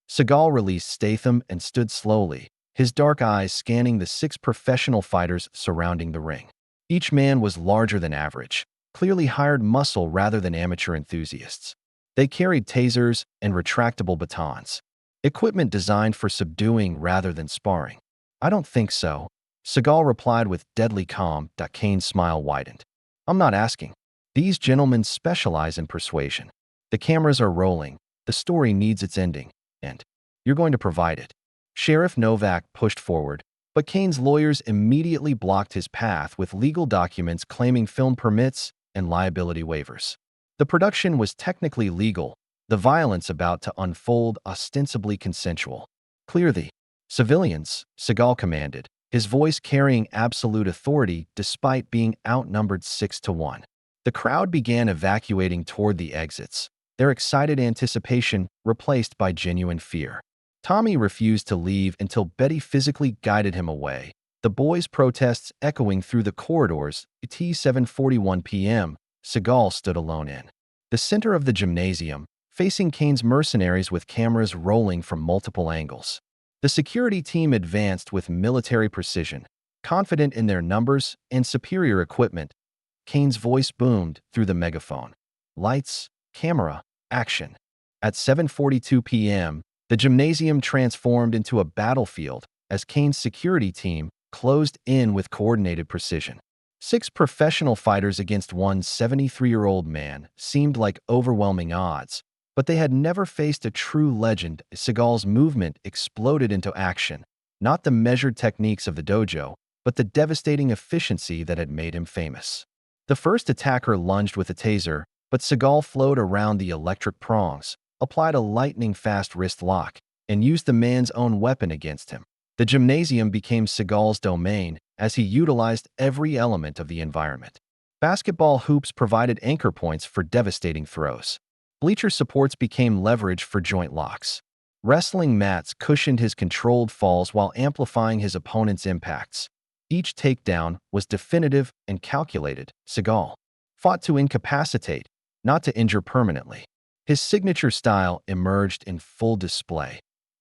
Seagal released Statham and stood slowly, his dark eyes scanning the 6 professional fighters surrounding the ring. Each man was larger than average, clearly hired muscle rather than amateur enthusiasts. They carried tasers and retractable batons, equipment designed for subduing rather than sparring. "I don't think so," Seagal replied with deadly calm. Kane's smile widened. "I'm not asking. These gentlemen specialize in persuasion. The cameras are rolling, the story needs its ending, and you're going to provide it." Sheriff Novak pushed forward, but Kane's lawyers immediately blocked his path with legal documents claiming film permits and liability waivers. The production was technically legal, the violence about to unfold ostensibly consensual. "Clear the civilians," Seagal commanded, his voice carrying absolute authority despite being outnumbered 6-1. The crowd began evacuating toward the exits, their excited anticipation replaced by genuine fear. Tommy refused to leave until Betty physically guided him away. The boys' protests echoing through the corridors. At 7:41 p.m., Seagal stood alone in the center of the gymnasium, facing Kane's mercenaries with cameras rolling from multiple angles. The security team advanced with military precision, confident in their numbers and superior equipment. Kane's voice boomed through the megaphone. Lights, camera, action. At 7:42 p.m., the gymnasium transformed into a battlefield as Kane's security team closed in with coordinated precision. 6 professional fighters against one 73-year-old man seemed like overwhelming odds, but they had never faced a true legend. Seagal's movement exploded into action, not the measured techniques of the dojo, but the devastating efficiency that had made him famous. The first attacker lunged with a taser, but Seagal flowed around the electric prongs, applied a lightning-fast wrist lock, and used the man's own weapon against him. The gymnasium became Seagal's domain as he utilized every element of the environment. Basketball hoops provided anchor points for devastating throws. Bleacher supports became leverage for joint locks. Wrestling mats cushioned his controlled falls while amplifying his opponent's impacts. Each takedown was definitive and calculated. Seagal fought to incapacitate, not to injure permanently. His signature style emerged in full display.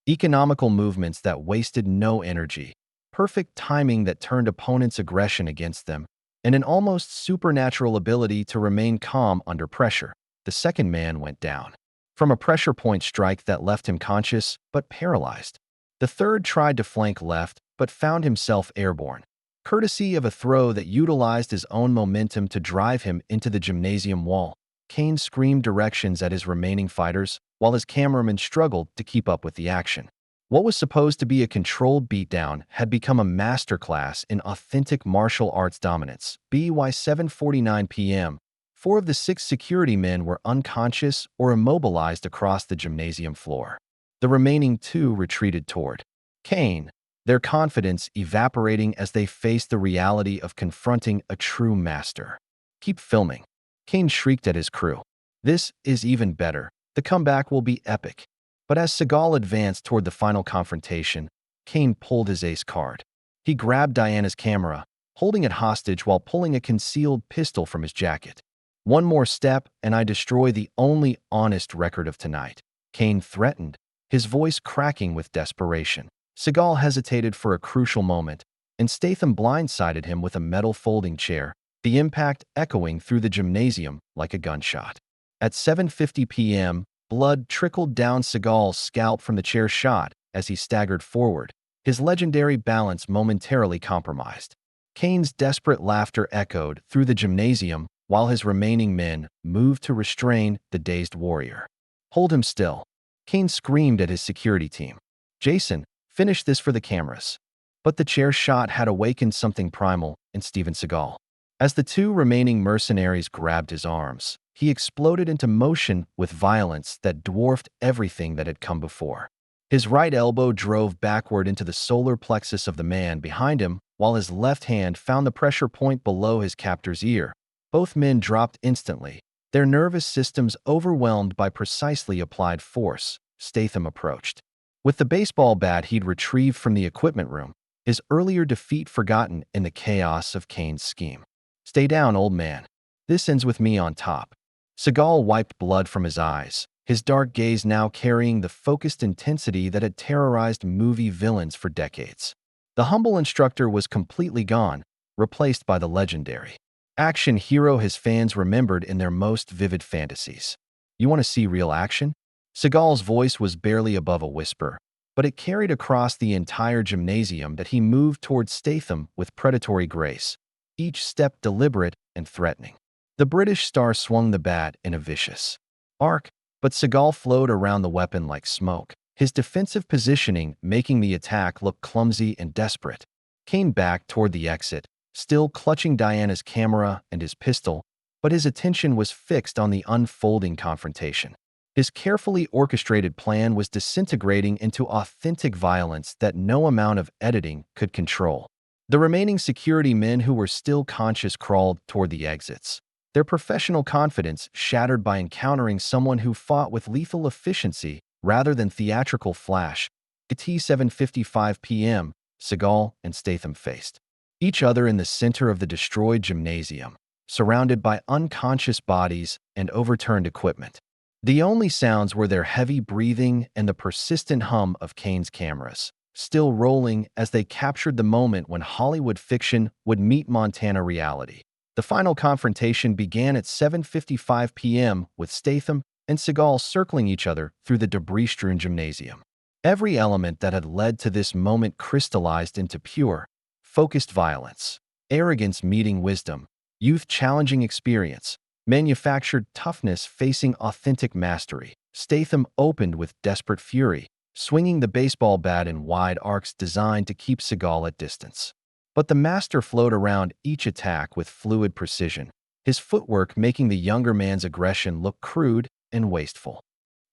Economical movements that wasted no energy, perfect timing that turned opponents' aggression against them, and an almost supernatural ability to remain calm under pressure. The second man went down from a pressure point strike that left him conscious but paralyzed. The third tried to flank left but found himself airborne, courtesy of a throw that utilized his own momentum to drive him into the gymnasium wall. Kane screamed directions at his remaining fighters, while his cameraman struggled to keep up with the action. What was supposed to be a controlled beatdown had become a masterclass in authentic martial arts dominance. By 7:49 p.m., 4 of the 6 security men were unconscious or immobilized across the gymnasium floor. The remaining 2 retreated toward Kane, their confidence evaporating as they faced the reality of confronting a true master. "Keep filming," Kane shrieked at his crew. "This is even better. The comeback will be epic." But as Seagal advanced toward the final confrontation, Kane pulled his ace card. He grabbed Diana's camera, holding it hostage while pulling a concealed pistol from his jacket. "One more step, and I destroy the only honest record of tonight," Kane threatened, his voice cracking with desperation. Seagal hesitated for a crucial moment, and Statham blindsided him with a metal folding chair, the impact echoing through the gymnasium like a gunshot. At 7:50 p.m., blood trickled down Seagal's scalp from the chair shot as he staggered forward, his legendary balance momentarily compromised. Kane's desperate laughter echoed through the gymnasium while his remaining men moved to restrain the dazed warrior. "Hold him still," Kane screamed at his security team. "Jason, finish this for the cameras." But the chair shot had awakened something primal in Steven Seagal. As the 2 remaining mercenaries grabbed his arms, he exploded into motion with violence that dwarfed everything that had come before. His right elbow drove backward into the solar plexus of the man behind him, while his left hand found the pressure point below his captor's ear. Both men dropped instantly, their nervous systems overwhelmed by precisely applied force. Statham approached. With the baseball bat he'd retrieved from the equipment room, his earlier defeat forgotten in the chaos of Kane's scheme. "Stay down, old man. This ends with me on top." Seagal wiped blood from his eyes, his dark gaze now carrying the focused intensity that had terrorized movie villains for decades. The humble instructor was completely gone, replaced by the legendary action hero his fans remembered in their most vivid fantasies. "You want to see real action?" Seagal's voice was barely above a whisper, but it carried across the entire gymnasium that he moved towards Statham with predatory grace, each step deliberate and threatening. The British star swung the bat in a vicious arc, but Seagal flowed around the weapon like smoke, his defensive positioning making the attack look clumsy and desperate. Kane backed toward the exit, still clutching Diana's camera and his pistol, but his attention was fixed on the unfolding confrontation. His carefully orchestrated plan was disintegrating into authentic violence that no amount of editing could control. The remaining security men who were still conscious crawled toward the exits, their professional confidence shattered by encountering someone who fought with lethal efficiency rather than theatrical flash. At 7:55 p.m., Seagal and Statham faced each other in the center of the destroyed gymnasium, surrounded by unconscious bodies and overturned equipment. The only sounds were their heavy breathing and the persistent hum of Kane's cameras, still rolling as they captured the moment when Hollywood fiction would meet Montana reality. The final confrontation began at 7:55 p.m. with Statham and Seagal circling each other through the debris-strewn gymnasium. Every element that had led to this moment crystallized into pure, focused violence. Arrogance meeting wisdom, youth challenging experience, manufactured toughness facing authentic mastery. Statham opened with desperate fury, swinging the baseball bat in wide arcs designed to keep Seagal at distance. But the master flowed around each attack with fluid precision, his footwork making the younger man's aggression look crude and wasteful.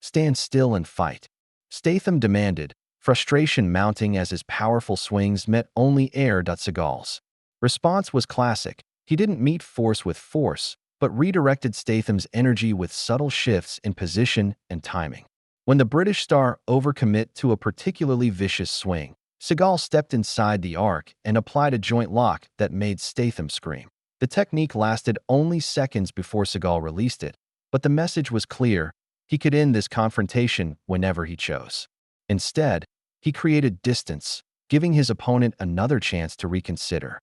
"Stand still and fight," Statham demanded, frustration mounting as his powerful swings met only air. Seagal's response was classic. He didn't meet force with force, but redirected Statham's energy with subtle shifts in position and timing. When the British star overcommit to a particularly vicious swing, Seagal stepped inside the arc and applied a joint lock that made Statham scream. The technique lasted only seconds before Seagal released it, but the message was clear: he could end this confrontation whenever he chose. Instead, he created distance, giving his opponent another chance to reconsider.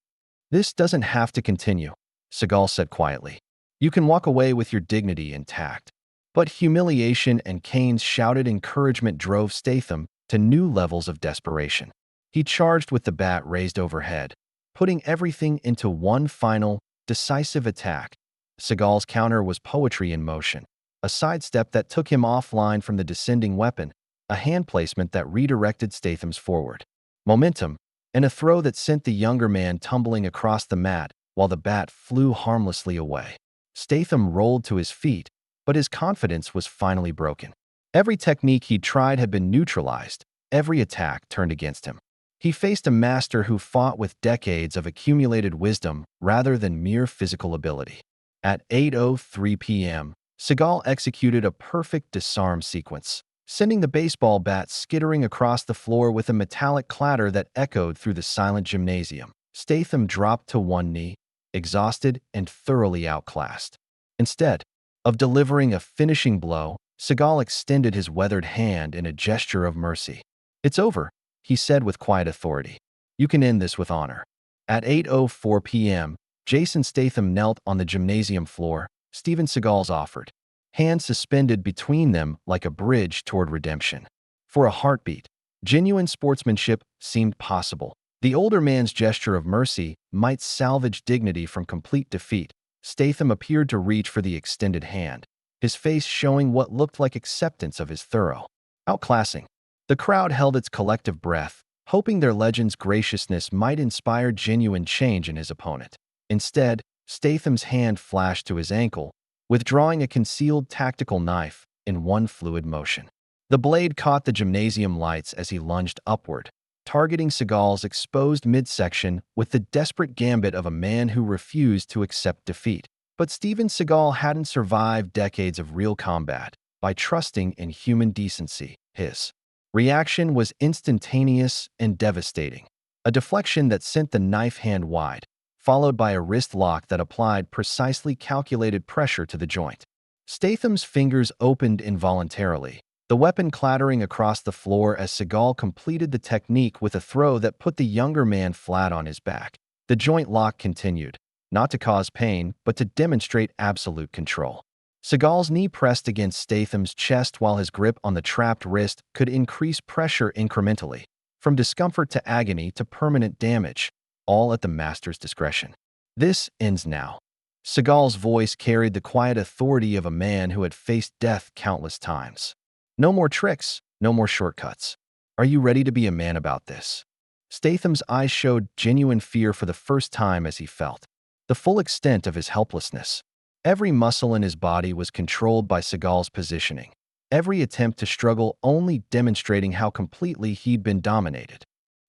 "This doesn't have to continue," Seagal said quietly. "You can walk away with your dignity intact." But humiliation and Kane's shouted encouragement drove Statham to new levels of desperation. He charged with the bat raised overhead, putting everything into one final, decisive attack. Seagal's counter was poetry in motion, a sidestep that took him offline from the descending weapon, a hand placement that redirected Statham's forward momentum, and a throw that sent the younger man tumbling across the mat while the bat flew harmlessly away. Statham rolled to his feet, but his confidence was finally broken. Every technique he'd tried had been neutralized, every attack turned against him. He faced a master who fought with decades of accumulated wisdom rather than mere physical ability. At 8:03 p.m., Seagal executed a perfect disarm sequence, sending the baseball bat skittering across the floor with a metallic clatter that echoed through the silent gymnasium. Statham dropped to one knee, exhausted and thoroughly outclassed. Instead of delivering a finishing blow, Seagal extended his weathered hand in a gesture of mercy. "It's over," he said with quiet authority. "You can end this with honor." At 8:04 p.m., Jason Statham knelt on the gymnasium floor, Steven Seagal's offered, hands suspended between them like a bridge toward redemption. For a heartbeat, genuine sportsmanship seemed possible. The older man's gesture of mercy might salvage dignity from complete defeat. Statham appeared to reach for the extended hand, his face showing what looked like acceptance of his thorough outclassing. The crowd held its collective breath, hoping their legend's graciousness might inspire genuine change in his opponent. Instead, Statham's hand flashed to his ankle, withdrawing a concealed tactical knife in one fluid motion. The blade caught the gymnasium lights as he lunged upward, targeting Seagal's exposed midsection with the desperate gambit of a man who refused to accept defeat. But Steven Seagal hadn't survived decades of real combat by trusting in human decency. His reaction was instantaneous and devastating, a deflection that sent the knife hand wide, followed by a wrist lock that applied precisely calculated pressure to the joint. Statham's fingers opened involuntarily, the weapon clattering across the floor as Seagal completed the technique with a throw that put the younger man flat on his back. The joint lock continued, not to cause pain, but to demonstrate absolute control. Seagal's knee pressed against Statham's chest while his grip on the trapped wrist could increase pressure incrementally, from discomfort to agony to permanent damage, all at the master's discretion. "This ends now." Seagal's voice carried the quiet authority of a man who had faced death countless times. "No more tricks, no more shortcuts. Are you ready to be a man about this?" Statham's eyes showed genuine fear for the first time as he felt the full extent of his helplessness. Every muscle in his body was controlled by Seagal's positioning, every attempt to struggle only demonstrating how completely he'd been dominated.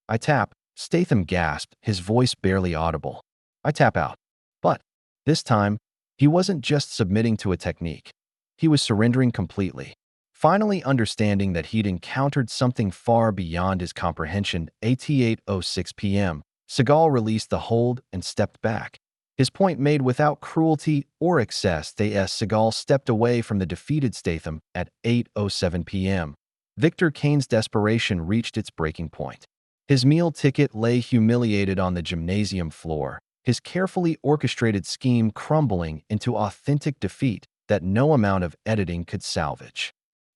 "I tap," Statham gasped, his voice barely audible. "I tap out." But this time, He wasn't just submitting to a technique. He was surrendering completely. Finally understanding that he'd encountered something far beyond his comprehension, at 8:06 p.m., Seagal released the hold and stepped back. His point made without cruelty or excess, Seagal stepped away from the defeated Statham at 8:07 p.m. Victor Kane's desperation reached its breaking point. His meal ticket lay humiliated on the gymnasium floor, his carefully orchestrated scheme crumbling into authentic defeat that no amount of editing could salvage.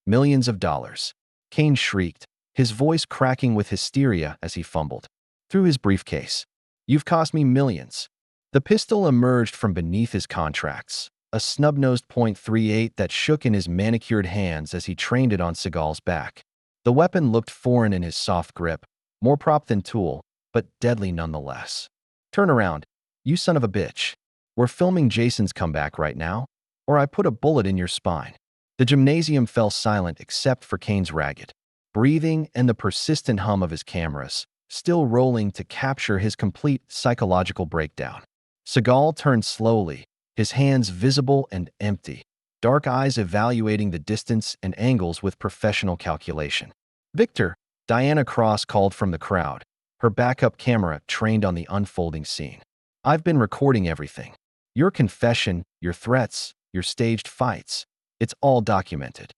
Millions of dollars. Kane shrieked, his voice cracking with hysteria as he fumbled through his briefcase. You've cost me millions. The pistol emerged from beneath his contracts, a snub-nosed .38 that shook in his manicured hands as he trained it on Seagal's back. The weapon looked foreign in his soft grip, more prop than tool, but deadly nonetheless. Turn around, you son of a bitch. We're filming Jason's comeback right now, or I put a bullet in your spine. The gymnasium fell silent except for Kane's ragged breathing and the persistent hum of his cameras, still rolling to capture his complete psychological breakdown. Seagal turned slowly, his hands visible and empty, dark eyes evaluating the distance and angles with professional calculation. Victor, Diana Cross called from the crowd, her backup camera trained on the unfolding scene. I've been recording everything. Your confession, your threats, your staged fights. It's all documented.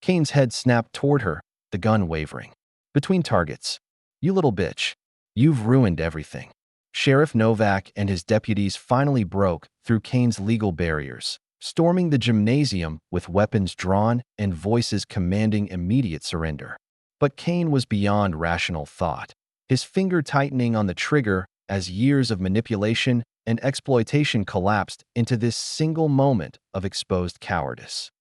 Kane's head snapped toward her, the gun wavering. Between targets. You little bitch. You've ruined everything. Sheriff Novak and his deputies finally broke through Kane's legal barriers, storming the gymnasium with weapons drawn and voices commanding immediate surrender. But Kane was beyond rational thought, his finger tightening on the trigger as years of manipulation and exploitation collapsed into this single moment of exposed cowardice.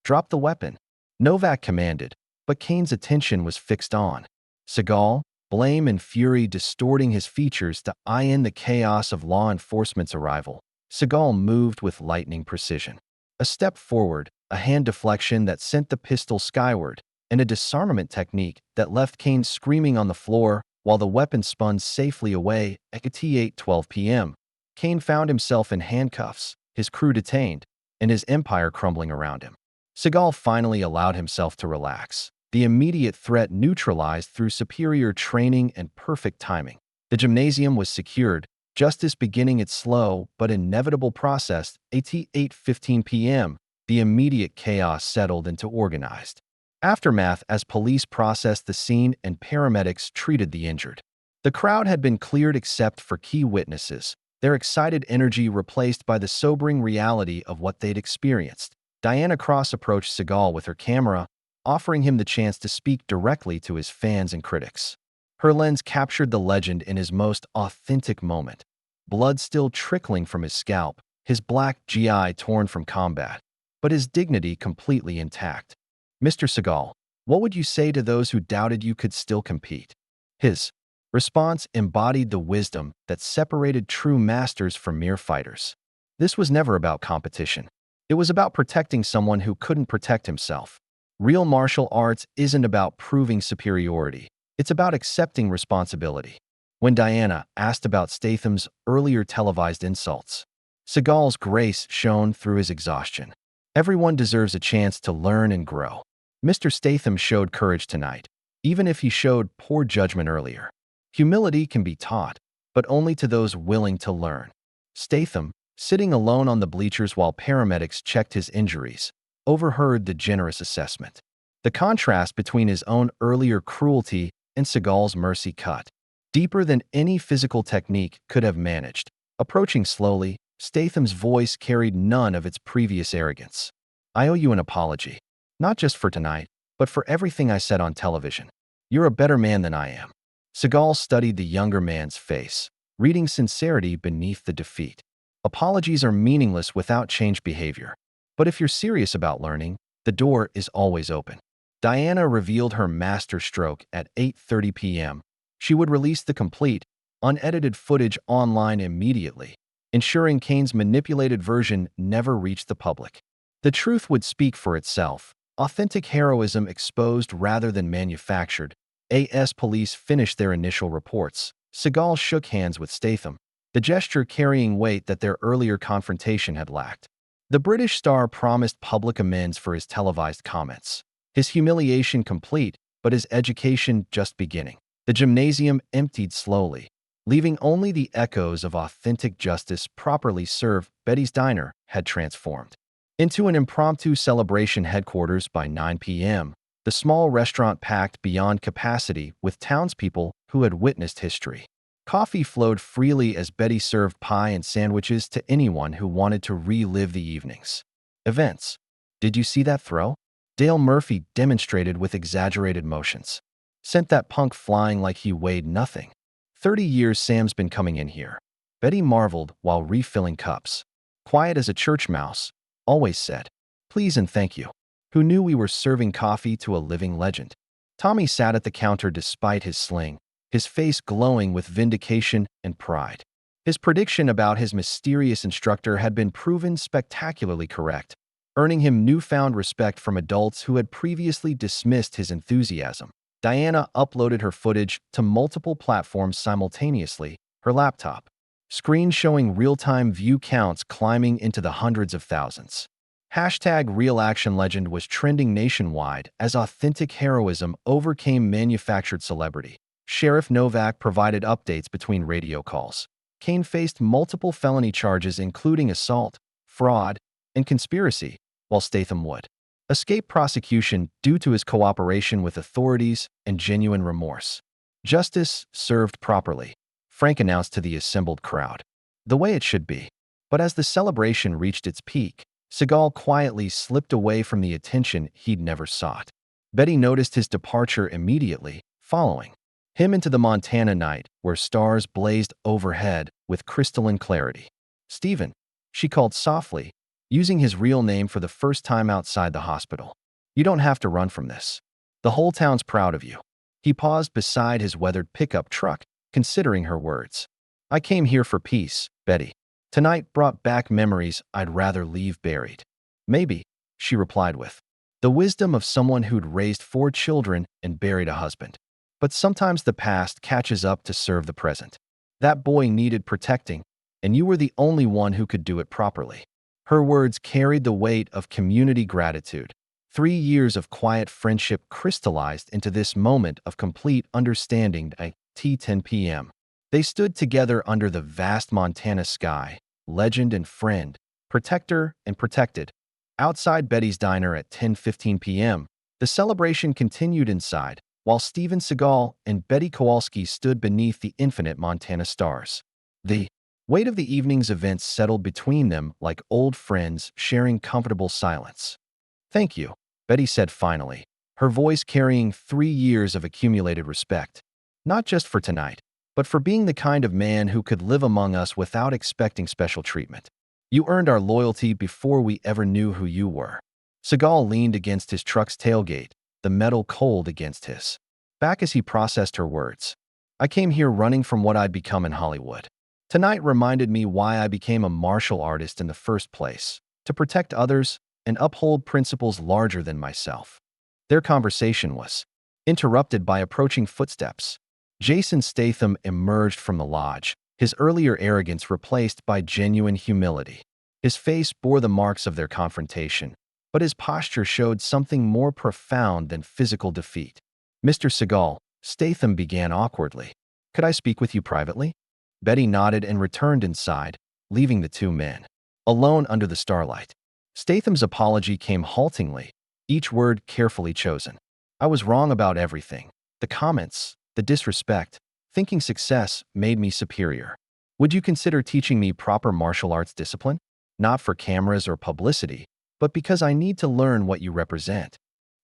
Drop the weapon, Novak commanded, but Kane's attention was fixed on Seagal, blame and fury distorting his features to eye in the chaos of law enforcement's arrival. Seagal moved with lightning precision. A step forward, a hand deflection that sent the pistol skyward, and a disarmament technique that left Kane screaming on the floor while the weapon spun safely away at 8:12 p.m. Kane found himself in handcuffs, his crew detained, and his empire crumbling around him. Seagal finally allowed himself to relax, the immediate threat neutralized through superior training and perfect timing. The gymnasium was secured, justice beginning its slow but inevitable process. At 8:15 p.m., the immediate chaos settled into organized aftermath as police processed the scene and paramedics treated the injured. The crowd had been cleared except for key witnesses, their excited energy replaced by the sobering reality of what they'd experienced. Diana Cross approached Seagal with her camera, offering him the chance to speak directly to his fans and critics. Her lens captured the legend in his most authentic moment, blood still trickling from his scalp, his black GI torn from combat, but his dignity completely intact. Mr. Seagal, what would you say to those who doubted you could still compete? His response embodied the wisdom that separated true masters from mere fighters. This was never about competition. It was about protecting someone who couldn't protect himself. Real martial arts isn't about proving superiority. It's about accepting responsibility. When Diana asked about Statham's earlier televised insults, Seagal's grace shone through his exhaustion. Everyone deserves a chance to learn and grow. Mr. Statham showed courage tonight, even if he showed poor judgment earlier. Humility can be taught, but only to those willing to learn. Statham, sitting alone on the bleachers while paramedics checked his injuries, overheard the generous assessment. The contrast between his own earlier cruelty and Seagal's mercy cut deeper than any physical technique could have managed. Approaching slowly, Statham's voice carried none of its previous arrogance. I owe you an apology, not just for tonight, but for everything I said on television. You're a better man than I am. Seagal studied the younger man's face, reading sincerity beneath the defeat. Apologies are meaningless without changed behavior. But if you're serious about learning, the door is always open. Diana revealed her master stroke at 8:30 p.m. She would release the complete, unedited footage online immediately, ensuring Kane's manipulated version never reached the public. The truth would speak for itself. Authentic heroism exposed rather than manufactured. As police finished their initial reports, Seagal shook hands with Statham, the gesture carrying weight that their earlier confrontation had lacked. The British star promised public amends for his televised comments. His humiliation complete, but his education just beginning. The gymnasium emptied slowly, leaving only the echoes of authentic justice properly served. Betty's Diner had transformed into an impromptu celebration headquarters by 9 p.m., the small restaurant packed beyond capacity with townspeople who had witnessed history. Coffee flowed freely as Betty served pie and sandwiches to anyone who wanted to relive the evening's events. Did you see that throw? Dale Murphy demonstrated with exaggerated motions. Sent that punk flying like he weighed nothing. 30 years Sam's been coming in here. Betty marveled while refilling cups. Quiet as a church mouse, always said, please and thank you. Who knew we were serving coffee to a living legend? Tommy sat at the counter despite his sling, his face glowing with vindication and pride. His prediction about his mysterious instructor had been proven spectacularly correct, earning him newfound respect from adults who had previously dismissed his enthusiasm. Diana uploaded her footage to multiple platforms simultaneously, her laptop screen showing real-time view counts climbing into the hundreds of thousands. Hashtag Real Action Legend was trending nationwide as authentic heroism overcame manufactured celebrity. Sheriff Novak provided updates between radio calls. Kane faced multiple felony charges including assault, fraud, and conspiracy, while Statham would escape prosecution due to his cooperation with authorities and genuine remorse. Justice served properly, Frank announced to the assembled crowd. The way it should be. But as the celebration reached its peak, Seagal quietly slipped away from the attention he'd never sought. Betty noticed his departure immediately, following him into the Montana night where stars blazed overhead with crystalline clarity. Steven, she called softly, using his real name for the first time outside the hospital. You don't have to run from this. The whole town's proud of you. He paused beside his weathered pickup truck, considering her words. I came here for peace, Betty. Tonight brought back memories I'd rather leave buried. Maybe, she replied with the wisdom of someone who'd raised 4 children and buried a husband. But sometimes the past catches up to serve the present. That boy needed protecting, and you were the only one who could do it properly. Her words carried the weight of community gratitude. 3 years of quiet friendship crystallized into this moment of complete understanding at 10 p.m. They stood together under the vast Montana sky, legend and friend, protector and protected. Outside Betty's Diner at 10:15 p.m., the celebration continued inside, while Steven Seagal and Betty Kowalski stood beneath the infinite Montana stars. The weight of the evening's events settled between them like old friends sharing comfortable silence. Thank you, Betty said finally, her voice carrying 3 years of accumulated respect. Not just for tonight, but for being the kind of man who could live among us without expecting special treatment. You earned our loyalty before we ever knew who you were. Seagal leaned against his truck's tailgate, the metal cold against his back as he processed her words. I came here running from what I'd become in Hollywood. Tonight reminded me why I became a martial artist in the first place, to protect others and uphold principles larger than myself. Their conversation was interrupted by approaching footsteps. Jason Statham emerged from the lodge, his earlier arrogance replaced by genuine humility. His face bore the marks of their confrontation, but his posture showed something more profound than physical defeat. Mr. Seagal, Statham began awkwardly. Could I speak with you privately? Betty nodded and returned inside, leaving the 2 men alone under the starlight. Statham's apology came haltingly, each word carefully chosen. I was wrong about everything. The comments, the disrespect, thinking success made me superior. Would you consider teaching me proper martial arts discipline? Not for cameras or publicity, but because I need to learn what you represent.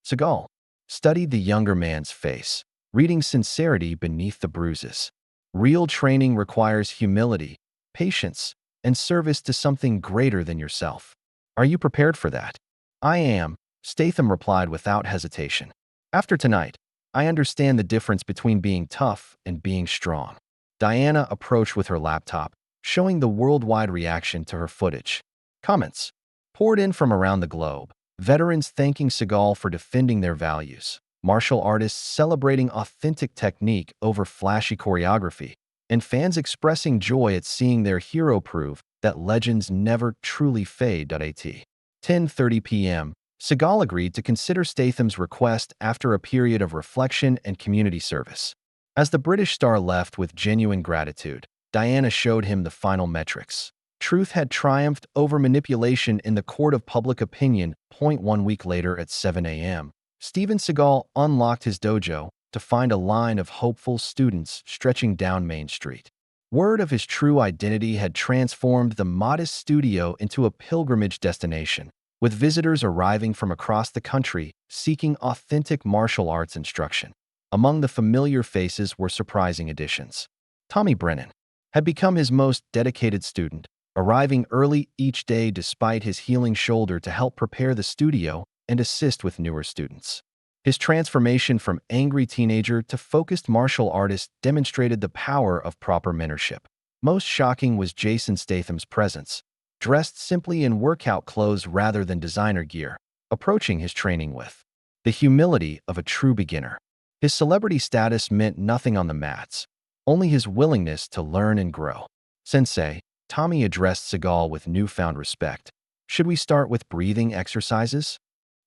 Seagal studied the younger man's face, reading sincerity beneath the bruises. Real training requires humility, patience, and service to something greater than yourself. Are you prepared for that? I am, Statham replied without hesitation. After tonight, I understand the difference between being tough and being strong. Diana approached with her laptop, showing the worldwide reaction to her footage. Comments poured in from around the globe. Veterans thanking Seagal for defending their values. Martial artists celebrating authentic technique over flashy choreography. And fans expressing joy at seeing their hero prove that legends never truly fade. At 10:30 p.m., Seagal agreed to consider Statham's request after a period of reflection and community service. As the British star left with genuine gratitude, Diana showed him the final metrics. Truth had triumphed over manipulation in the court of public opinion. 1 week later at 7 a.m., Steven Seagal unlocked his dojo to find a line of hopeful students stretching down Main Street. Word of his true identity had transformed the modest studio into a pilgrimage destination, with visitors arriving from across the country seeking authentic martial arts instruction. Among the familiar faces were surprising additions. Tommy Brennan had become his most dedicated student, arriving early each day despite his healing shoulder to help prepare the studio and assist with newer students. His transformation from angry teenager to focused martial artist demonstrated the power of proper mentorship. Most shocking was Jason Statham's presence, dressed simply in workout clothes rather than designer gear, approaching his training with the humility of a true beginner. His celebrity status meant nothing on the mats, only his willingness to learn and grow. Sensei, Tommy addressed Seagal with newfound respect. Should we start with breathing exercises?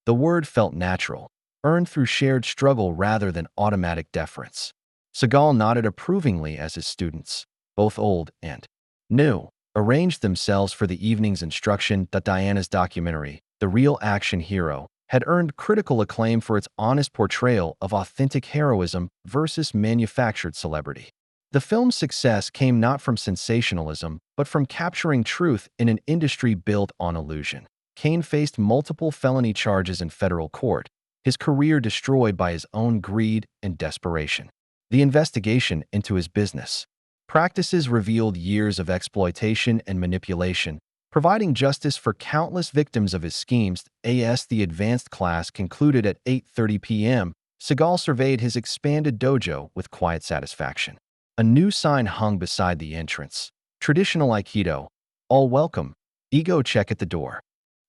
The word felt natural, earned through shared struggle rather than automatic deference. Seagal nodded approvingly as his students, both old and new, arranged themselves for the evening's instruction. Diana's documentary, The Real Action Hero, had earned critical acclaim for its honest portrayal of authentic heroism versus manufactured celebrity. The film's success came not from sensationalism, but from capturing truth in an industry built on illusion. Kane faced multiple felony charges in federal court, his career destroyed by his own greed and desperation. The investigation into his business practices revealed years of exploitation and manipulation, providing justice for countless victims of his schemes. As the advanced class concluded at 8:30 p.m., Seagal surveyed his expanded dojo with quiet satisfaction. A new sign hung beside the entrance. Traditional aikido. All welcome. Ego check at the door.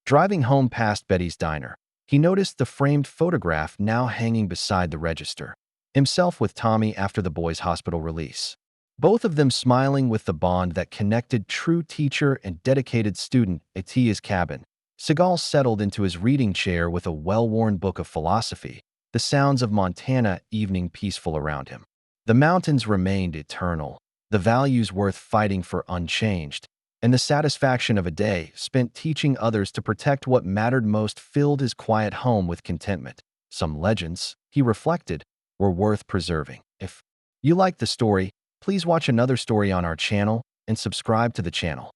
Driving home past Betty's diner, he noticed the framed photograph now hanging beside the register. Himself with Tommy after the boys' hospital release. Both of them smiling with the bond that connected true teacher and dedicated student. At his cabin, Seagal settled into his reading chair with a well-worn book of philosophy, the sounds of Montana evening peaceful around him. The mountains remained eternal, the values worth fighting for unchanged, and the satisfaction of a day spent teaching others to protect what mattered most filled his quiet home with contentment. Some legends, he reflected, were worth preserving. If you liked the story, please watch another story on our channel and subscribe to the channel.